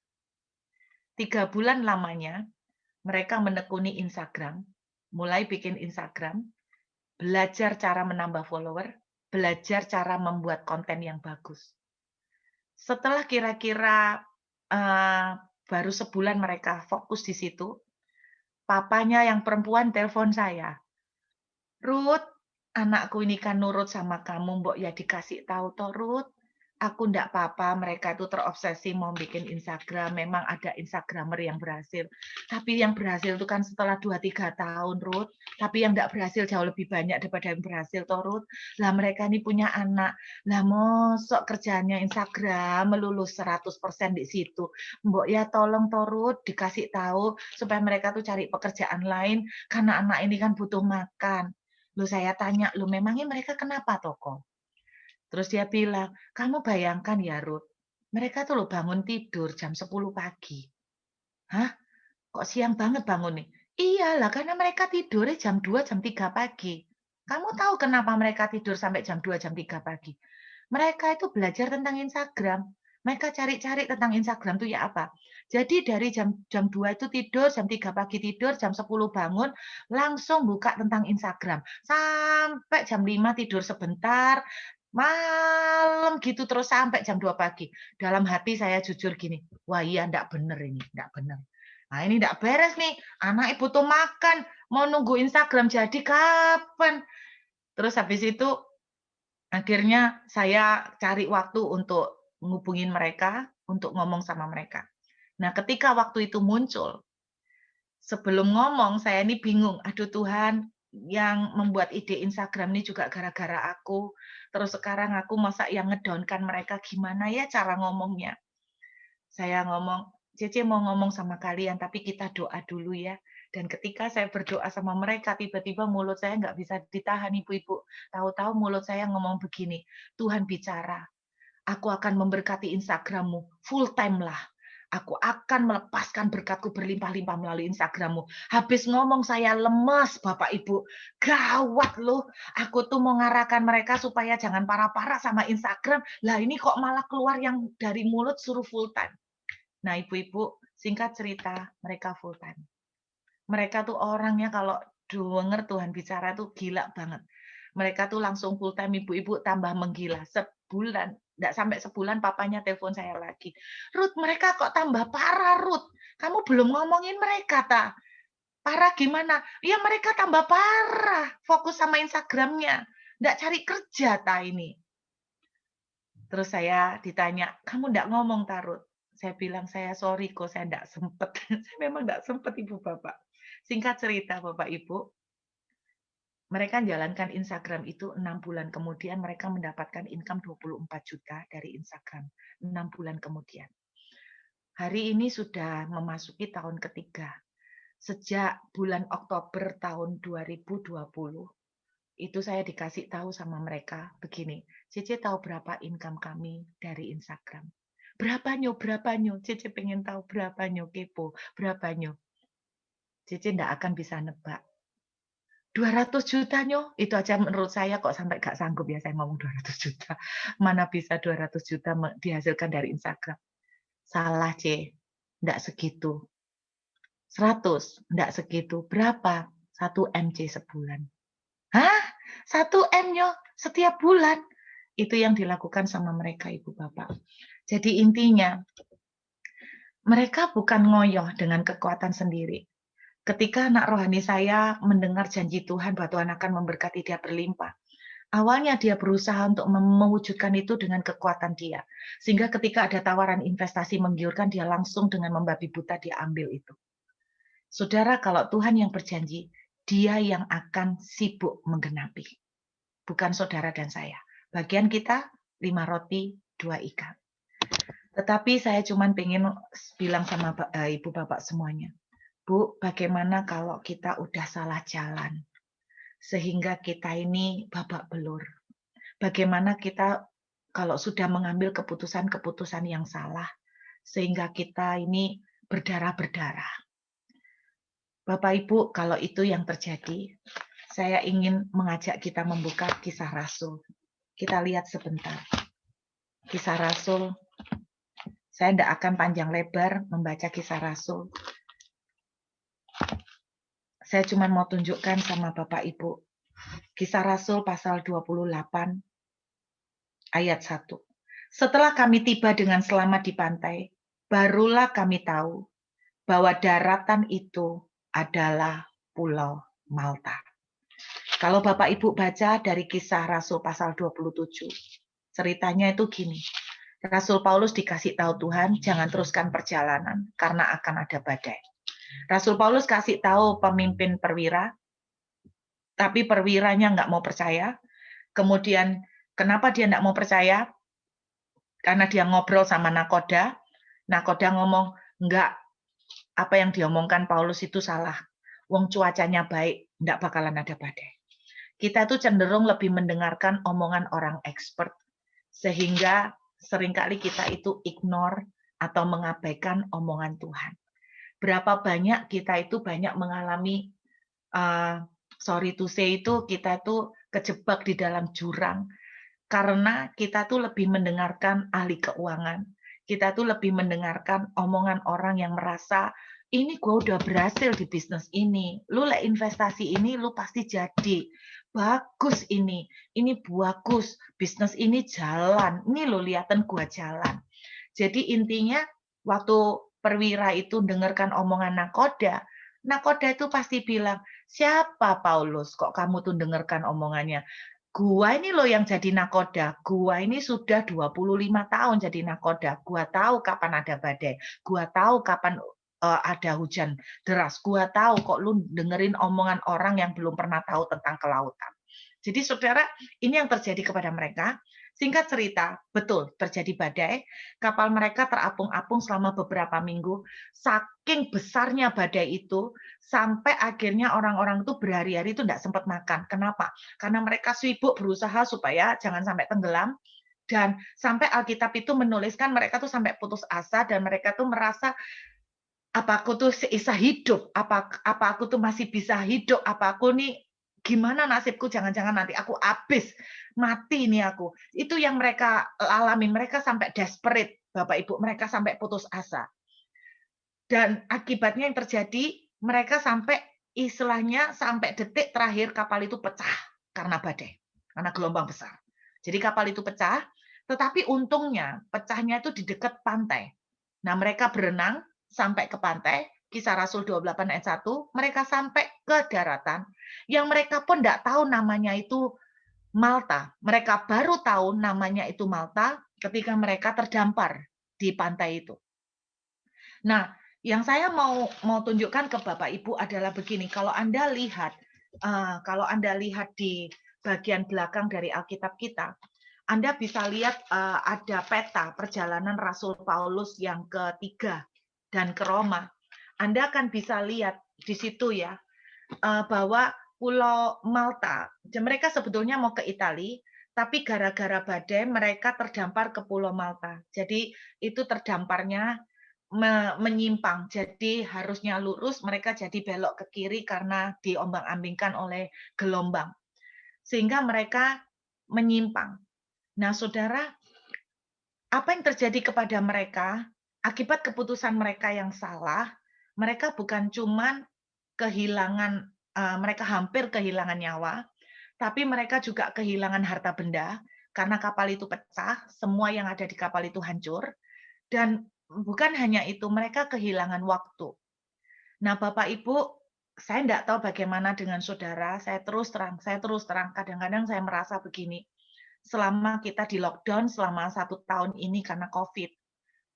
3 bulan lamanya, mereka menekuni Instagram, mulai bikin Instagram, belajar cara menambah follower, belajar cara membuat konten yang bagus. Setelah kira-kira baru sebulan mereka fokus di situ, papanya yang perempuan telepon saya. Ruth, anakku ini kan nurut sama kamu, mbok ya dikasih tahu toh Ruth. Aku ndak apa-apa, mereka itu terobsesi mau bikin Instagram. Memang ada Instagramer yang berhasil. Tapi yang berhasil itu kan setelah 2-3 tahun, Ruth. Tapi yang ndak berhasil jauh lebih banyak daripada yang berhasil, toh Ruth. Lah mereka ini punya anak. Lah mosok kerjanya Instagram melulu 100% di situ. Mbok ya tolong toh Ruth dikasih tahu supaya mereka tuh cari pekerjaan lain karena anak ini kan butuh makan. Loh saya tanya, loh memangnya mereka kenapa toko? Terus dia bilang, kamu bayangkan ya Ruth, mereka tuh loh bangun tidur jam 10 pagi. Hah? Kok siang banget bangun nih? Iyalah, karena mereka tidurnya jam 2, jam 3 pagi. Kamu tahu kenapa mereka tidur sampai jam 2, jam 3 pagi? Mereka itu belajar tentang Instagram. Mereka cari-cari tentang Instagram itu ya apa. Jadi dari jam 2 itu tidur, jam 3 pagi tidur, jam 10 bangun, langsung buka tentang Instagram. Sampai jam 5 tidur sebentar, Malam gitu terus sampai jam 2 pagi. Dalam hati saya jujur gini, "Wah iya ndak bener ini, ndak bener. Nah ini ndak beres nih, anak ibu tuh makan, mau nunggu Instagram jadi kapan?" Terus habis itu akhirnya saya cari waktu untuk ngubungin mereka, untuk ngomong sama mereka. Nah ketika waktu itu muncul, sebelum ngomong saya ini bingung, "Aduh Tuhan, yang membuat ide Instagram ini juga gara-gara aku. Terus sekarang aku masa yang ngedown-kan mereka, gimana ya cara ngomongnya?" Saya ngomong, "Cece mau ngomong sama kalian, tapi kita doa dulu ya." Dan ketika saya berdoa sama mereka, tiba-tiba mulut saya nggak bisa ditahan, ibu-ibu. Tahu-tahu mulut saya ngomong begini, "Tuhan bicara, aku akan memberkati Instagrammu full time lah. Aku akan melepaskan berkatku berlimpah-limpah melalui Instagrammu." Habis ngomong saya lemes, Bapak Ibu. Gawat loh. Aku tuh mau ngarahkan mereka supaya jangan parah-parah sama Instagram. Lah ini kok malah keluar yang dari mulut suruh full time. Nah, ibu-ibu, singkat cerita, mereka full time. Mereka tuh orangnya kalau denger Tuhan bicara tuh gila banget. Mereka tuh langsung full time, ibu-ibu tambah menggila. Sebulan, enggak sampai sebulan papanya telepon saya lagi. "Ruth, mereka kok tambah parah, Ruth. Kamu belum ngomongin mereka, ta? Parah gimana?" "Ya mereka tambah parah, fokus sama Instagramnya. Enggak cari kerja, ta ini." Terus saya ditanya, "Kamu enggak ngomong, ta, Ruth?" Saya bilang, "Saya sorry kok, saya enggak sempet." Saya memang enggak sempet, Ibu Bapak. Singkat cerita, Bapak Ibu, mereka jalankan Instagram itu 6 bulan kemudian mereka mendapatkan income 24 juta dari Instagram. 6 bulan kemudian. Hari ini sudah memasuki tahun ketiga. Sejak bulan Oktober tahun 2020, itu saya dikasih tahu sama mereka begini, "Cece tahu berapa income kami dari Instagram?" "Berapa nyo? Berapa nyo?" Cece pengen tahu berapa nyo, kepo. Berapa nyo? Cece ndak akan bisa nebak. 200 juta nyo, itu aja menurut saya kok sampai nggak sanggup ya saya ngomong 200 juta. Mana bisa 200 juta dihasilkan dari Instagram. Salah, C. Ndak segitu. 100, ndak segitu. Berapa? 1 M, C, sebulan. Hah? 1 M nyo setiap bulan? Itu yang dilakukan sama mereka, Ibu Bapak. Jadi intinya, mereka bukan ngoyoh dengan kekuatan sendiri. Ketika anak rohani saya mendengar janji Tuhan bahwa Tuhan akan memberkati dia berlimpah, awalnya dia berusaha untuk mewujudkan itu dengan kekuatan dia. Sehingga ketika ada tawaran investasi menggiurkan, dia langsung dengan membabi buta dia ambil itu. Saudara, kalau Tuhan yang berjanji, dia yang akan sibuk menggenapi. Bukan saudara dan saya. Bagian kita, 5 roti, 2 ikan. Tetapi saya cuma pengen bilang sama ibu bapak semuanya, "Bu, bagaimana kalau kita udah salah jalan? Sehingga kita ini babak belur. Bagaimana kita kalau sudah mengambil keputusan-keputusan yang salah, sehingga kita ini berdarah-berdarah." Bapak Ibu, kalau itu yang terjadi, saya ingin mengajak kita membuka Kisah Rasul. Kita lihat sebentar. Kisah Rasul, saya tidak akan panjang lebar membaca Kisah Rasul. Saya cuma mau tunjukkan sama Bapak Ibu. Kisah Rasul pasal 28 ayat 1. "Setelah kami tiba dengan selamat di pantai, barulah kami tahu bahwa daratan itu adalah Pulau Malta." Kalau Bapak Ibu baca dari Kisah Rasul pasal 27, ceritanya itu gini. Rasul Paulus dikasih tahu Tuhan, jangan teruskan perjalanan karena akan ada badai. Rasul Paulus kasih tahu pemimpin perwira, tapi perwiranya nggak mau percaya. Kemudian kenapa dia nggak mau percaya? Karena dia ngobrol sama nakoda. Nakoda ngomong, enggak, apa yang diomongkan Paulus itu salah. Wong cuacanya baik, nggak bakalan ada badai. Kita tuh cenderung lebih mendengarkan omongan orang expert, sehingga seringkali kita itu ignore atau mengabaikan omongan Tuhan. Berapa banyak kita itu banyak mengalami, sorry to say itu, kita tuh kejebak di dalam jurang, karena kita tuh lebih mendengarkan ahli keuangan. Kita tuh lebih mendengarkan omongan orang yang merasa, "Ini gue udah berhasil di bisnis ini. Lu investasi ini, lu pasti jadi. bagus ini bagus, bisnis ini jalan, ini loh lihatan gua jalan. Jadi intinya waktu perwira itu dengarkan omongan nakoda, nakoda itu pasti bilang, "Siapa Paulus kok kamu tuh dengarkan omongannya? Gua ini loh yang jadi nakoda, gua ini sudah 25 tahun jadi nakoda, gua tahu kapan ada badai, gua tahu kapan, ada hujan deras, gua tahu kok lu dengerin omongan orang yang belum pernah tahu tentang kelautan." Jadi saudara, ini yang terjadi kepada mereka. Singkat cerita, betul terjadi badai, kapal mereka terapung-apung selama beberapa minggu. Saking besarnya badai itu, sampai akhirnya orang-orang itu berhari-hari itu tidak sempat makan. Kenapa? Karena mereka sibuk berusaha supaya jangan sampai tenggelam, dan sampai Alkitab itu menuliskan mereka tuh sampai putus asa dan mereka tuh merasa, apa aku tuh seisa hidup? Apa aku tuh masih bisa hidup? Apa aku nih gimana nasibku? Jangan-jangan nanti aku habis, mati nih aku. Itu yang mereka alami. Mereka sampai desperate, Bapak Ibu. Mereka sampai putus asa. Dan akibatnya yang terjadi, mereka sampai istilahnya sampai detik terakhir kapal itu pecah karena badai, karena gelombang besar. Jadi kapal itu pecah, tetapi untungnya pecahnya itu di dekat pantai. Nah, mereka berenang sampai ke pantai, Kisah Rasul 28 ayat 1, mereka sampai ke daratan, yang mereka pun tidak tahu namanya itu Malta. Mereka baru tahu namanya itu Malta ketika mereka terdampar di pantai itu. Nah, yang saya mau tunjukkan ke Bapak Ibu adalah begini, kalau Anda lihat di bagian belakang dari Alkitab kita, Anda bisa lihat, ada peta perjalanan Rasul Paulus yang ketiga dan ke Roma. Anda akan bisa lihat di situ ya, bahwa Pulau Malta, mereka sebetulnya mau ke Italia, tapi gara-gara badai mereka terdampar ke Pulau Malta. Jadi itu terdamparnya menyimpang. Jadi harusnya lurus, mereka jadi belok ke kiri karena diombang-ambingkan oleh gelombang. Sehingga mereka menyimpang. Nah, saudara, apa yang terjadi kepada mereka akibat keputusan mereka yang salah? Mereka bukan cuman kehilangan, mereka hampir kehilangan nyawa, tapi mereka juga kehilangan harta benda karena kapal itu pecah, semua yang ada di kapal itu hancur, dan bukan hanya itu, mereka kehilangan waktu. Nah, Bapak Ibu, saya tidak tahu bagaimana dengan saudara, saya terus terang, kadang-kadang saya merasa begini, selama kita di lockdown selama 1 tahun ini karena COVID,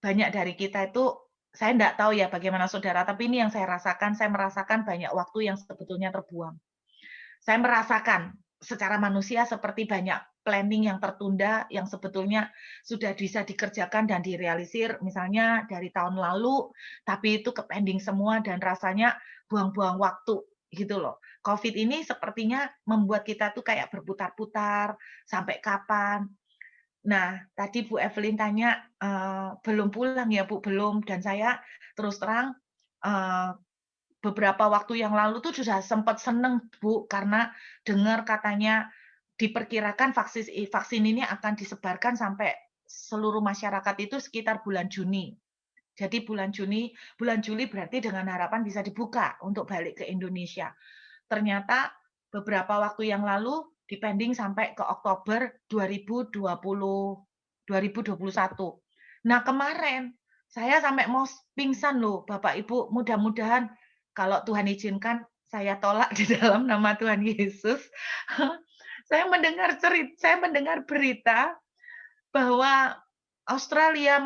banyak dari kita itu, saya tidak tahu ya bagaimana saudara, tapi ini yang saya rasakan, saya merasakan banyak waktu yang sebetulnya terbuang. Saya merasakan secara manusia seperti banyak planning yang tertunda yang sebetulnya sudah bisa dikerjakan dan direalisir misalnya dari tahun lalu, tapi itu ke-pending semua dan rasanya buang-buang waktu gitu loh. COVID ini sepertinya membuat kita tuh kayak berputar-putar, sampai kapan. Nah, tadi Bu Evelyn tanya, "Belum pulang ya Bu?" "Belum." Dan saya terus terang, eee, beberapa waktu yang lalu tuh sudah sempat seneng, Bu, karena dengar katanya diperkirakan vaksin ini akan disebarkan sampai seluruh masyarakat itu sekitar bulan Juni. Jadi bulan Juli berarti dengan harapan bisa dibuka untuk balik ke Indonesia. Ternyata beberapa waktu yang lalu dipending sampai ke Oktober 2021. Nah, kemarin saya sampai mau pingsan loh, Bapak Ibu. Mudah-mudahan kalau Tuhan izinkan saya tolak di dalam nama Tuhan Yesus. Saya mendengar berita bahwa Australia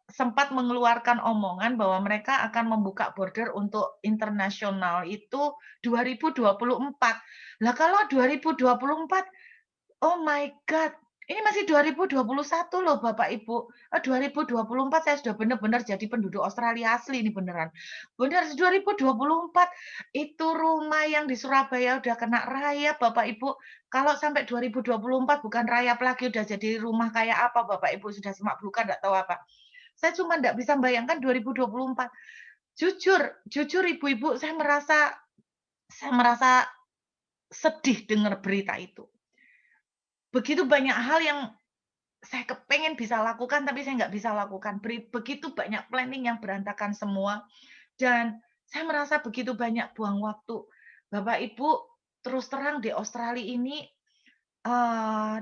sempat mengeluarkan omongan bahwa mereka akan membuka border untuk internasional itu 2024. Lah kalau 2024, oh my God, ini masih 2021 loh Bapak Ibu. 2024 saya sudah benar-benar jadi penduduk Australia asli ini beneran. Benar 2024 itu rumah yang di Surabaya udah kena rayap Bapak Ibu. Kalau sampai 2024 bukan rayap lagi udah jadi rumah kayak apa Bapak Ibu sudah semak belukar enggak tahu apa. Saya cuma enggak bisa bayangkan 2024. Jujur, jujur ibu-ibu saya merasa sedih dengar berita itu. Begitu banyak hal yang saya kepengen bisa lakukan, tapi saya nggak bisa lakukan. Begitu banyak planning yang berantakan semua, dan saya merasa begitu banyak buang waktu. Bapak Ibu, terus terang di Australia ini,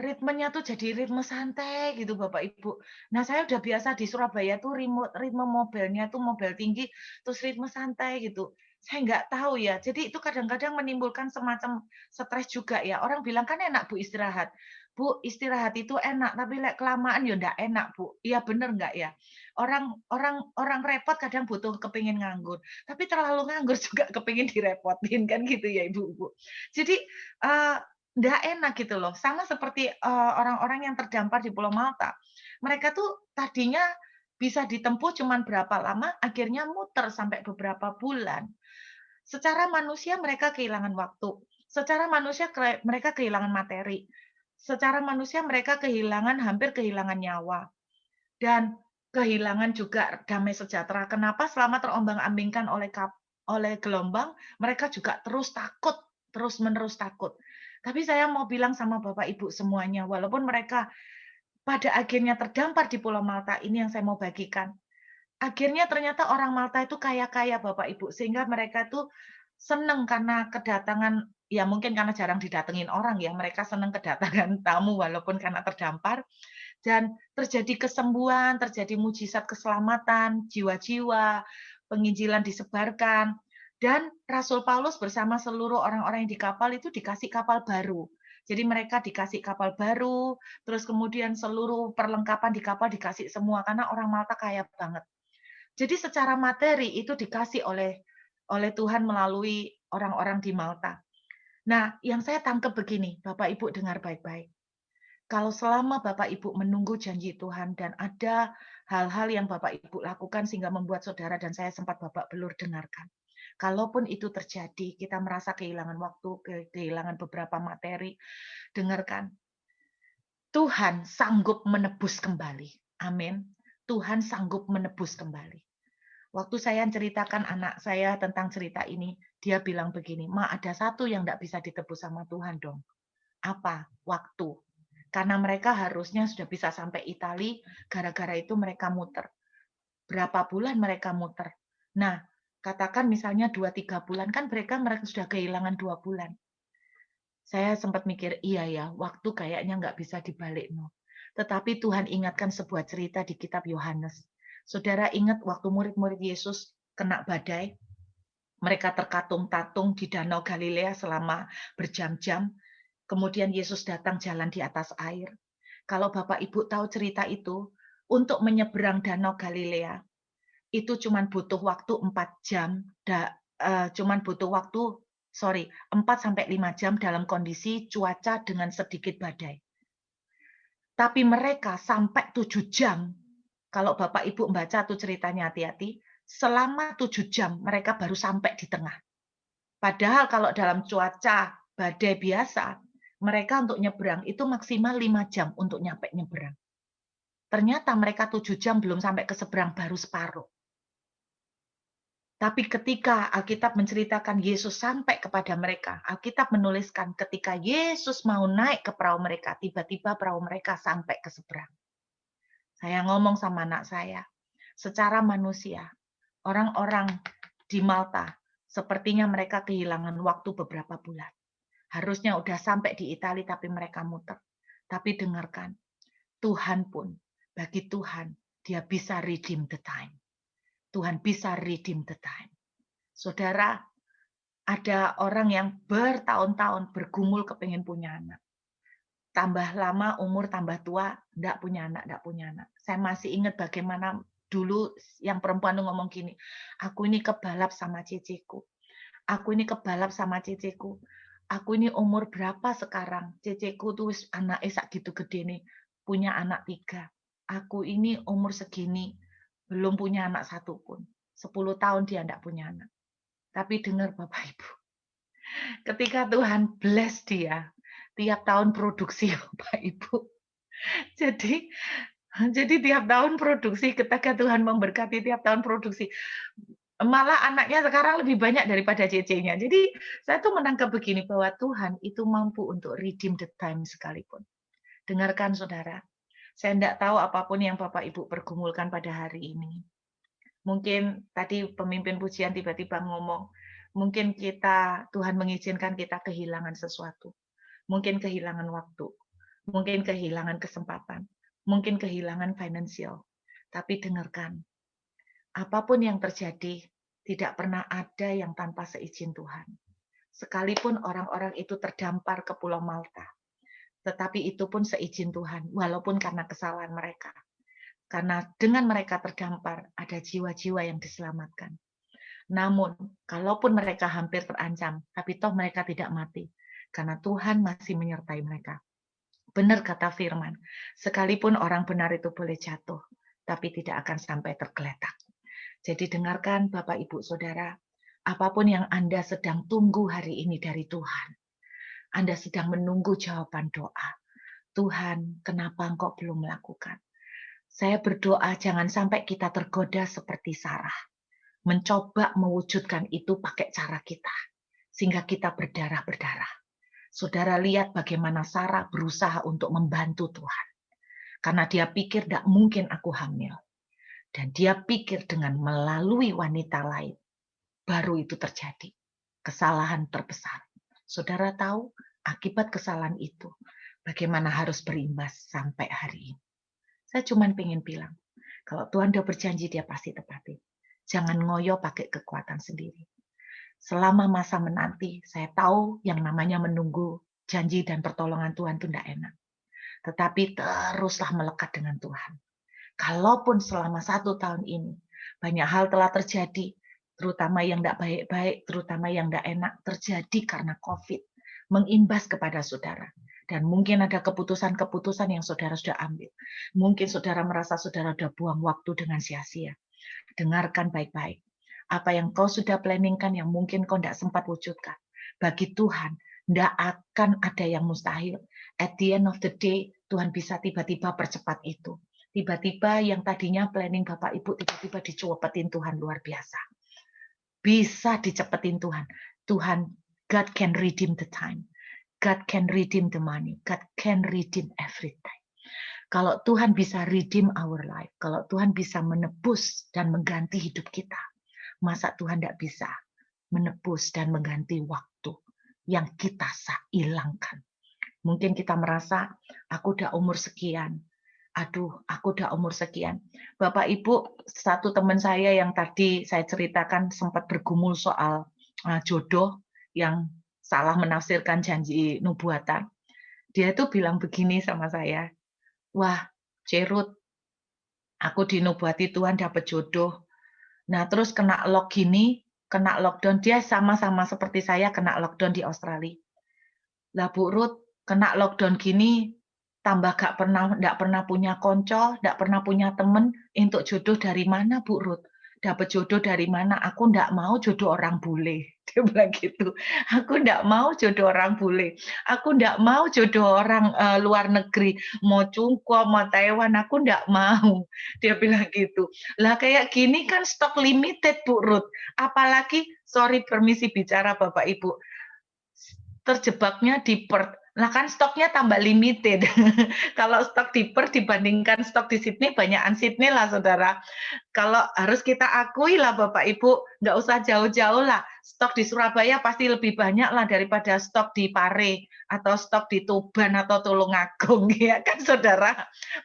ritmenya tuh jadi ritme santai gitu Bapak Ibu. Nah saya udah biasa di Surabaya tuh ritme mobilnya tuh mobil tinggi, terus ritme santai gitu. Saya nggak tahu ya, jadi itu kadang-kadang menimbulkan semacam stres juga ya. Orang bilang, "Kan enak Bu istirahat." Bu, istirahat itu enak, tapi lek kelamaan ya ndak enak Bu. Iya bener nggak ya? Orang orang orang repot kadang butuh kepingin nganggur, tapi terlalu nganggur juga kepingin direpotin, kan gitu ya Ibu-ibu. Jadi, eee nggak enak gitu loh, sama seperti, orang-orang yang terdampar di Pulau Malta. Mereka tuh tadinya bisa ditempuh cuman berapa lama, akhirnya muter sampai beberapa bulan. Secara manusia mereka kehilangan waktu, secara manusia mereka kehilangan materi, secara manusia mereka hampir kehilangan nyawa, dan kehilangan juga damai sejahtera. Kenapa? Selama terombang-ambingkan oleh gelombang, mereka juga terus takut, terus-menerus takut. Tapi saya mau bilang sama Bapak Ibu semuanya, walaupun mereka pada akhirnya terdampar di Pulau Malta, ini yang saya mau bagikan. Akhirnya ternyata orang Malta itu kaya-kaya Bapak Ibu, sehingga mereka tuh senang karena kedatangan, ya mungkin karena jarang didatengin orang ya, mereka senang kedatangan tamu walaupun karena terdampar, dan terjadi kesembuhan, terjadi mujizat keselamatan, jiwa-jiwa, penginjilan disebarkan, dan Rasul Paulus bersama seluruh orang-orang yang di kapal itu dikasih kapal baru. Jadi mereka dikasih kapal baru, terus kemudian seluruh perlengkapan di kapal dikasih semua, karena orang Malta kaya banget. Jadi secara materi itu dikasih oleh Tuhan melalui orang-orang di Malta. Nah, yang saya tangkap begini, Bapak Ibu dengar baik-baik. Kalau selama Bapak Ibu menunggu janji Tuhan dan ada hal-hal yang Bapak Ibu lakukan sehingga membuat saudara dan saya sempat babak belur, dengarkan. Kalaupun itu terjadi, kita merasa kehilangan waktu, kehilangan beberapa materi, dengarkan. Tuhan sanggup menebus kembali. Amin. Tuhan sanggup menebus kembali. Waktu saya ceritakan anak saya tentang cerita ini, dia bilang begini, "Ma, ada satu yang tidak bisa ditebus sama Tuhan dong." Apa? Waktu. Karena mereka harusnya sudah bisa sampai Itali, gara-gara itu mereka muter. Berapa bulan mereka muter. Nah, katakan misalnya 2-3 bulan, kan mereka sudah kehilangan 2 bulan. Saya sempat mikir, iya ya, waktu kayaknya nggak bisa dibalik. No. Tetapi Tuhan ingatkan sebuah cerita di kitab Yohanes. Saudara ingat waktu murid-murid Yesus kena badai? Mereka terkatung-tatung di Danau Galilea selama berjam-jam. Kemudian Yesus datang jalan di atas air. Kalau Bapak Ibu tahu cerita itu, untuk menyeberang Danau Galilea, itu cuma butuh waktu 4 jam, cuman butuh waktu, 4-5 jam dalam kondisi cuaca dengan sedikit badai. Tapi mereka sampai 7 jam. Kalau Bapak Ibu membaca tuh ceritanya hati-hati, selama 7 jam mereka baru sampai di tengah. Padahal kalau dalam cuaca badai biasa, mereka untuk nyebrang itu maksimal 5 jam untuk nyampe nyebrang. Ternyata mereka 7 jam belum sampai ke seberang, baru separuh. Tapi ketika Alkitab menceritakan Yesus sampai kepada mereka, Alkitab menuliskan ketika Yesus mau naik ke perahu mereka, tiba-tiba perahu mereka sampai ke seberang. Saya ngomong sama anak saya, secara manusia, orang-orang di Malta, sepertinya mereka kehilangan waktu beberapa bulan. Harusnya udah sampai di Italia, tapi mereka muter. Tapi dengarkan, Tuhan pun, bagi Tuhan, dia bisa redeem the time. Tuhan bisa redeem the time. Saudara, ada orang yang bertahun-tahun bergumul kepingin punya anak. Tambah lama umur, tambah tua, enggak punya anak, enggak punya anak. Saya masih ingat bagaimana dulu yang perempuan tuh ngomong gini, aku ini kebalap sama ciciku. Aku ini kebalap sama ciciku. Aku ini umur berapa sekarang? Ciciku tuh anak sak gitu gede nih, punya anak 3. Aku ini umur segini, belum punya anak satu pun. 10 tahun dia enggak punya anak. Tapi dengar Bapak Ibu, ketika Tuhan bless dia, tiap tahun produksi Bapak Ibu. Jadi jadi tiap tahun produksi, ketika Tuhan memberkati tiap tahun produksi. Malah anaknya sekarang lebih banyak daripada cece-nya. Jadi saya tuh menangkap begini, bahwa Tuhan itu mampu untuk redeem the time sekalipun. Dengarkan saudara, saya tidak tahu apapun yang Bapak Ibu pergumulkan pada hari ini. Mungkin tadi pemimpin pujian tiba-tiba ngomong, Mungkin Tuhan mengizinkan kita kehilangan sesuatu. Mungkin kehilangan waktu. Mungkin kehilangan kesempatan. Mungkin kehilangan finansial. Tapi dengarkan, apapun yang terjadi, tidak pernah ada yang tanpa seizin Tuhan. Sekalipun orang-orang itu terdampar ke Pulau Malta, tetapi itu pun seizin Tuhan, walaupun karena kesalahan mereka. Karena dengan mereka terdampar, ada jiwa-jiwa yang diselamatkan. Namun, kalaupun mereka hampir terancam, tapi toh mereka tidak mati, karena Tuhan masih menyertai mereka. Benar kata firman, sekalipun orang benar itu boleh jatuh, tapi tidak akan sampai tergeletak. Jadi dengarkan Bapak, Ibu, Saudara, apapun yang Anda sedang tunggu hari ini dari Tuhan, Anda sedang menunggu jawaban doa. Tuhan, kenapa Engkau belum melakukan? Saya berdoa jangan sampai kita tergoda seperti Sarah, mencoba mewujudkan itu pakai cara kita, sehingga kita berdarah-berdarah. Saudara lihat bagaimana Sarah berusaha untuk membantu Tuhan. Karena dia pikir tidak mungkin aku hamil. Dan dia pikir dengan melalui wanita lain, baru itu terjadi. Kesalahan terbesar. Saudara tahu akibat kesalahan itu, bagaimana harus berimbas sampai hari ini. Saya cuma pengen bilang, kalau Tuhan sudah berjanji, dia pasti tepati. Jangan ngoyo pakai kekuatan sendiri. Selama masa menanti, saya tahu yang namanya menunggu janji dan pertolongan Tuhan itu tidak enak. Tetapi teruslah melekat dengan Tuhan. Kalaupun selama 1 tahun ini, banyak hal telah terjadi, terutama yang tidak baik-baik, terutama yang tidak enak, terjadi karena COVID, mengimbas kepada saudara. Dan mungkin ada keputusan-keputusan yang saudara sudah ambil. Mungkin saudara merasa saudara sudah buang waktu dengan sia-sia. Dengarkan baik-baik. Apa yang kau sudah planningkan yang mungkin kau tidak sempat wujudkan. Bagi Tuhan, tidak akan ada yang mustahil. At the end of the day, Tuhan bisa tiba-tiba percepat itu. Tiba-tiba yang tadinya planning Bapak Ibu, tiba-tiba dicepetin Tuhan luar biasa. Bisa dicepetin Tuhan. Tuhan, God can redeem the time. God can redeem the money. God can redeem everything. Kalau Tuhan bisa redeem our life, kalau Tuhan bisa menebus dan mengganti hidup kita, masa Tuhan tidak bisa menebus dan mengganti waktu yang kita hilangkan. Mungkin kita merasa, aku udah umur sekian. Aduh, aku udah umur sekian. Bapak Ibu, satu teman saya yang tadi saya ceritakan sempat bergumul soal jodoh yang salah menafsirkan janji nubuatan. Dia itu bilang begini sama saya, wah, Cerut, aku dinubuati Tuhan dapat jodoh. Nah, terus kena lockdown. Dia sama-sama seperti saya kena lockdown di Australia. Lah Bu Ruth, kena lockdown gini, tambah nggak pernah punya konco, nggak pernah punya temen, untuk jodoh dari mana Bu Ruth? Dapat jodoh dari mana? Aku nggak mau jodoh orang bule. Dia bilang gitu. Aku nggak mau jodoh orang bule. Aku nggak mau jodoh orang luar negeri. Mau Cungko, mau Taiwan, aku nggak mau. Dia bilang gitu. Lah kayak gini kan stok limited Bu Ruth. Apalagi, sorry permisi bicara Bapak Ibu, terjebaknya di Perth. Nah kan stoknya tambah limited. Kalau stok di Perth dibandingkan stok di Sydney, banyakan Sydney lah saudara. Kalau harus kita akui lah Bapak Ibu, nggak usah jauh-jauh lah. Stok di Surabaya pasti lebih banyak lah daripada stok di Pare, atau stok di Tuban atau Tulungagung. Ya kan saudara,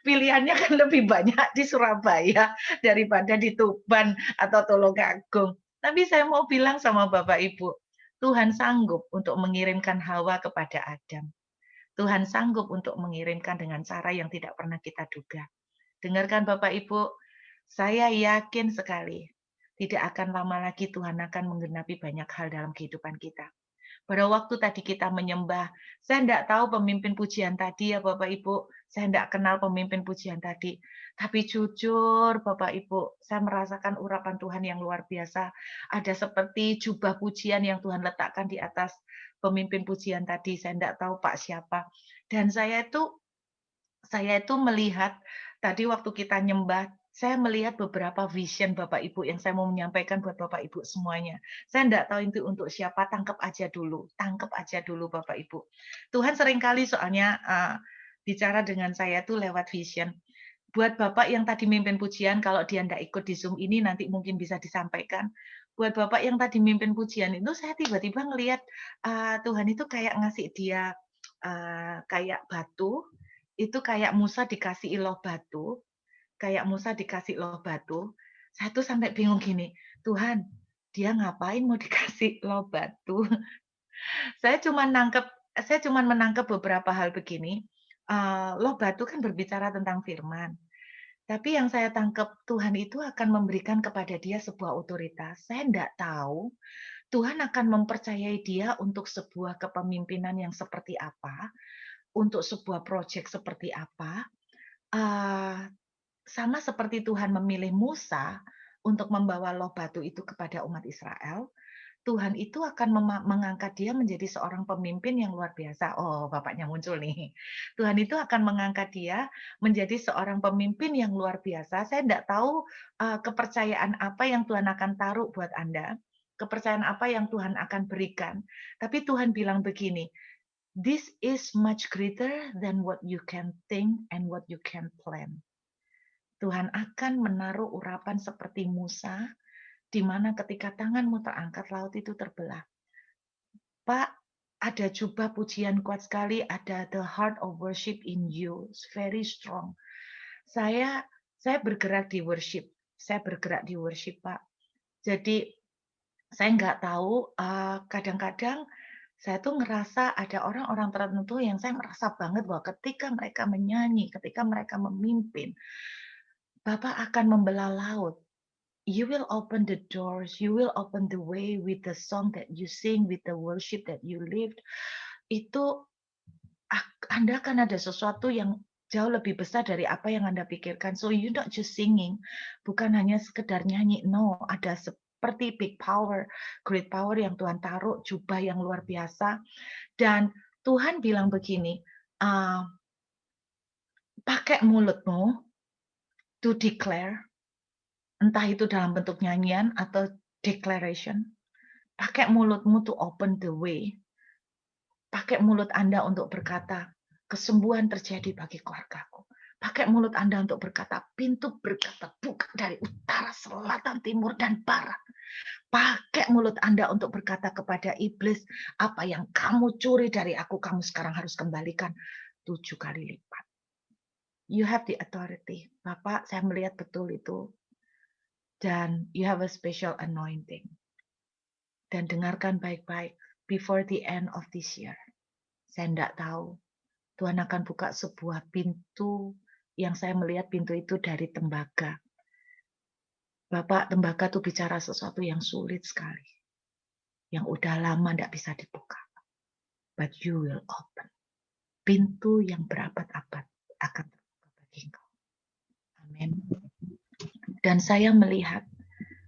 pilihannya kan lebih banyak di Surabaya daripada di Tuban atau Tulungagung. Tapi saya mau bilang sama Bapak Ibu, Tuhan sanggup untuk mengirimkan Hawa kepada Adam. Tuhan sanggup untuk mengirimkan dengan cara yang tidak pernah kita duga. Dengarkan Bapak Ibu, saya yakin sekali tidak akan lama lagi Tuhan akan menggenapi banyak hal dalam kehidupan kita. Pada waktu tadi kita menyembah, saya tidak tahu pemimpin pujian tadi ya Bapak Ibu, saya tidak kenal pemimpin pujian tadi. Tapi jujur Bapak Ibu, saya merasakan urapan Tuhan yang luar biasa. Ada seperti jubah pujian yang Tuhan letakkan di atas pemimpin pujian tadi. Saya tidak tahu Pak siapa. Dan saya itu melihat tadi waktu kita nyembah, saya melihat beberapa vision Bapak Ibu yang saya mau menyampaikan buat Bapak Ibu semuanya. Saya tidak tahu itu untuk siapa, tangkap aja dulu Bapak Ibu. Tuhan seringkali soalnya bicara dengan saya tuh lewat vision. Buat Bapak yang tadi mimpin pujian, kalau dia tidak ikut di Zoom ini nanti mungkin bisa disampaikan. buat Bapak yang tadi mimpin pujian itu, saya tiba-tiba ngelihat, Tuhan itu kayak ngasih dia, kayak batu, itu kayak Musa dikasih iloh batu, saya tuh sampai bingung gini, "Tuhan, dia ngapain mau dikasih iloh batu?" Saya cuman menangkap beberapa hal begini, loh batu kan berbicara tentang firman. Tapi yang saya tangkap Tuhan itu akan memberikan kepada dia sebuah otoritas. Saya enggak tahu Tuhan akan mempercayai dia untuk sebuah kepemimpinan yang seperti apa, untuk sebuah proyek seperti apa. Eee, Sama seperti Tuhan memilih Musa untuk membawa loh batu itu kepada umat Israel, Tuhan itu akan mengangkat dia menjadi seorang pemimpin yang luar biasa. Oh, bapaknya muncul nih. Tuhan itu akan mengangkat dia menjadi seorang pemimpin yang luar biasa. Saya tidak tahu kepercayaan apa yang Tuhan akan taruh buat Anda, kepercayaan apa yang Tuhan akan berikan. Tapi Tuhan bilang begini, "This is much greater than what you can think and what you can plan." Tuhan akan menaruh urapan seperti Musa, di mana ketika tanganmu terangkat, laut itu terbelah. Pak, ada jubah pujian kuat sekali, ada the heart of worship in you, it's very strong. Saya bergerak di worship, Pak. Jadi saya nggak tahu, kadang-kadang saya tuh ngerasa ada orang-orang tertentu yang saya merasa banget bahwa ketika mereka menyanyi, ketika mereka memimpin, Bapak akan membelah laut. You will open the doors, you will open the way with the song that you sing, with the worship that you live. Itu Anda akan ada sesuatu yang jauh lebih besar dari apa yang Anda pikirkan. So you not just singing, bukan hanya sekedar nyanyi. No, ada seperti big power, great power yang Tuhan taruh, jubah yang luar biasa. Dan Tuhan bilang begini, pakai mulutmu to declare, entah itu dalam bentuk nyanyian atau declaration. Pakai mulutmu to open the way. Pakai mulut Anda untuk berkata, kesembuhan terjadi bagi keluargaku. Pakai mulut Anda untuk berkata, pintu berkat terbuka dari utara, selatan, timur, dan barat. Pakai mulut Anda untuk berkata kepada iblis, apa yang kamu curi dari aku, kamu sekarang harus kembalikan 7 kali lipat. You have the authority. Bapak, saya melihat betul itu. Dan you have a special anointing. Dan dengarkan baik-baik, before the end of this year, saya tidak tahu, Tuhan akan buka sebuah pintu yang saya melihat pintu itu dari tembaga. Bapak, tembaga itu bicara sesuatu yang sulit sekali. Yang udah lama tidak bisa dibuka. But you will open. Pintu yang berabad-abad akan terbuka bagi engkau. Amin. Dan saya melihat,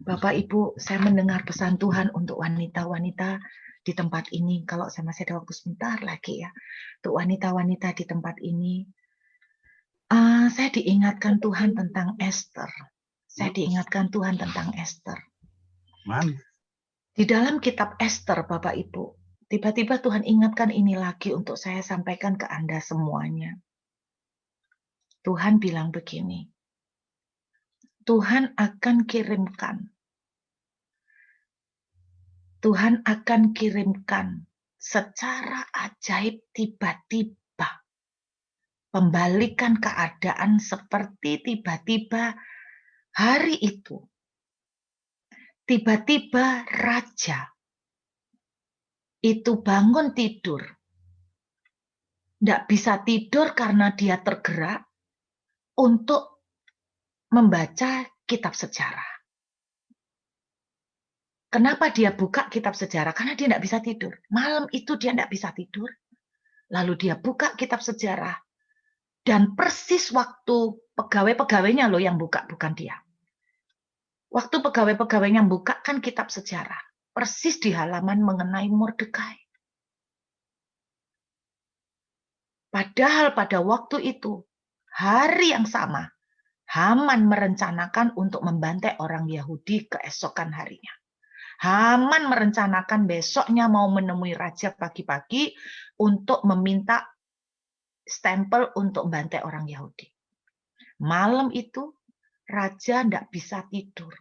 Bapak Ibu, saya mendengar pesan Tuhan untuk wanita-wanita di tempat ini. Kalau saya masih ada waktu sebentar lagi ya. Untuk wanita-wanita di tempat ini. Saya diingatkan Tuhan tentang Esther. Di dalam kitab Esther, Bapak Ibu, tiba-tiba Tuhan ingatkan ini lagi untuk saya sampaikan ke Anda semuanya. Tuhan bilang begini, Tuhan akan kirimkan secara ajaib tiba-tiba pembalikan keadaan seperti tiba-tiba hari itu. Tiba-tiba raja itu bangun tidur. Tidak bisa tidur karena dia tergerak untuk membaca kitab sejarah. Kenapa dia buka kitab sejarah? Karena dia tidak bisa tidur. Malam itu dia tidak bisa tidur. Lalu dia buka kitab sejarah. Dan persis waktu pegawai-pegawainya loh yang buka, bukan dia. Waktu pegawai-pegawainya buka kan kitab sejarah. Persis di halaman mengenai Mordekai. Padahal pada waktu itu, hari yang sama, Haman merencanakan untuk membantai orang Yahudi keesokan harinya. Haman merencanakan besoknya mau menemui raja pagi-pagi untuk meminta stempel untuk membantai orang Yahudi. Malam itu, raja tidak bisa tidur.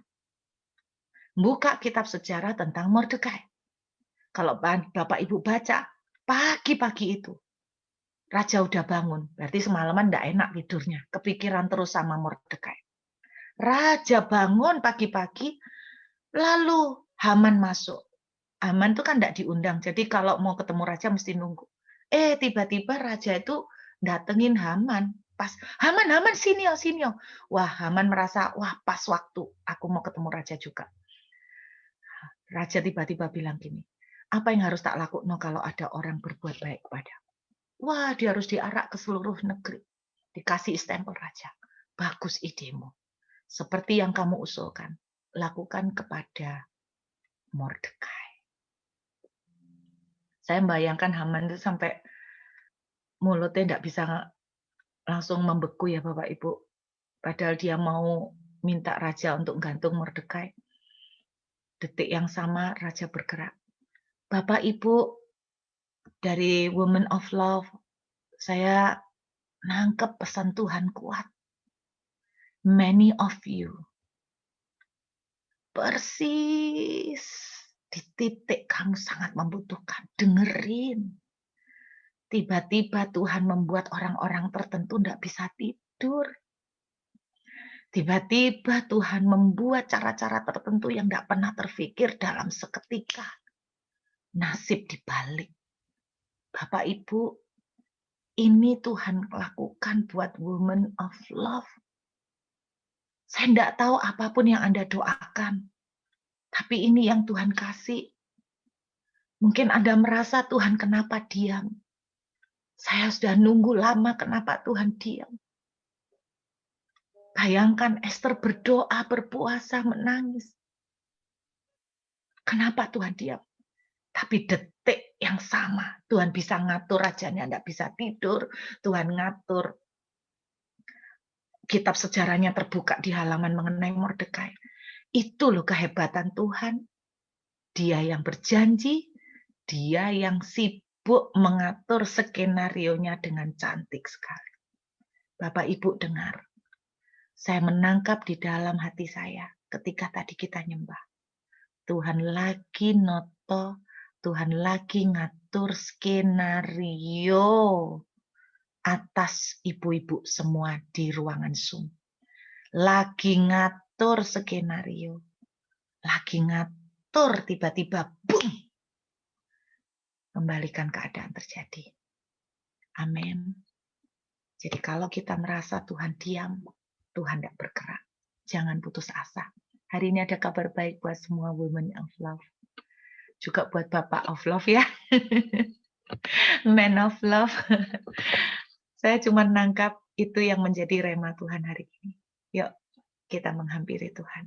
buka kitab sejarah tentang Mordekai. Kalau Bapak Ibu baca, pagi-pagi itu, raja udah bangun. Berarti semalaman enggak enak tidurnya. Kepikiran terus sama Mordekai. Raja bangun pagi-pagi, lalu Haman masuk. Haman itu kan enggak diundang. Jadi kalau mau ketemu raja mesti nunggu. Tiba-tiba raja itu datengin Haman. Pas, Haman, sini yo, sini yo. Wah, Haman merasa, wah pas waktu aku mau ketemu raja juga. Raja tiba-tiba bilang gini, apa yang harus tak lakukan kalau ada orang berbuat baik kepada? Wah, dia harus diarak ke seluruh negeri. Dikasih stempel raja. Bagus idemu. Seperti yang kamu usulkan. Lakukan kepada Mordekai. Saya membayangkan Haman itu sampai mulutnya tidak bisa langsung membeku ya Bapak Ibu. Padahal dia mau minta raja untuk gantung Mordekai. Detik yang sama raja bergerak. Bapak Ibu dari Women of Love, saya nangkep pesan Tuhan kuat. Many of you persis di titik kamu sangat membutuhkan. Dengerin. Tiba-tiba Tuhan membuat orang-orang tertentu tidak bisa tidur. Tiba-tiba Tuhan membuat cara-cara tertentu yang tidak pernah terfikir dalam seketika. Nasib dibalik. Bapak Ibu, ini Tuhan lakukan buat Women of Love. Saya tidak tahu apapun yang Anda doakan. Tapi ini yang Tuhan kasih. Mungkin Anda merasa Tuhan kenapa diam. Saya sudah nunggu lama kenapa Tuhan diam. Bayangkan Esther berdoa, berpuasa, menangis. Kenapa Tuhan diam? Tapi detik yang sama, Tuhan bisa ngatur rajanya, tidak bisa tidur. Tuhan ngatur kitab sejarahnya terbuka di halaman mengenai Mordekai. Itu loh kehebatan Tuhan. Dia yang berjanji, dia yang sibuk mengatur skenarionya dengan cantik sekali. Bapak Ibu dengar, saya menangkap di dalam hati saya ketika tadi kita nyembah. Tuhan lagi noto, Tuhan lagi ngatur skenario atas ibu-ibu semua di ruangan Zoom. Lagi ngatur skenario. Lagi ngatur tiba-tiba boom. Kembalikan keadaan terjadi. Amin. Jadi kalau kita merasa Tuhan diam, Tuhan tidak bergerak. Jangan putus asa. Hari ini ada kabar baik buat semua women of love. Juga buat Bapak of love ya. Man of love. Saya cuma nangkap itu yang menjadi rema Tuhan hari ini. Yuk kita menghampiri Tuhan.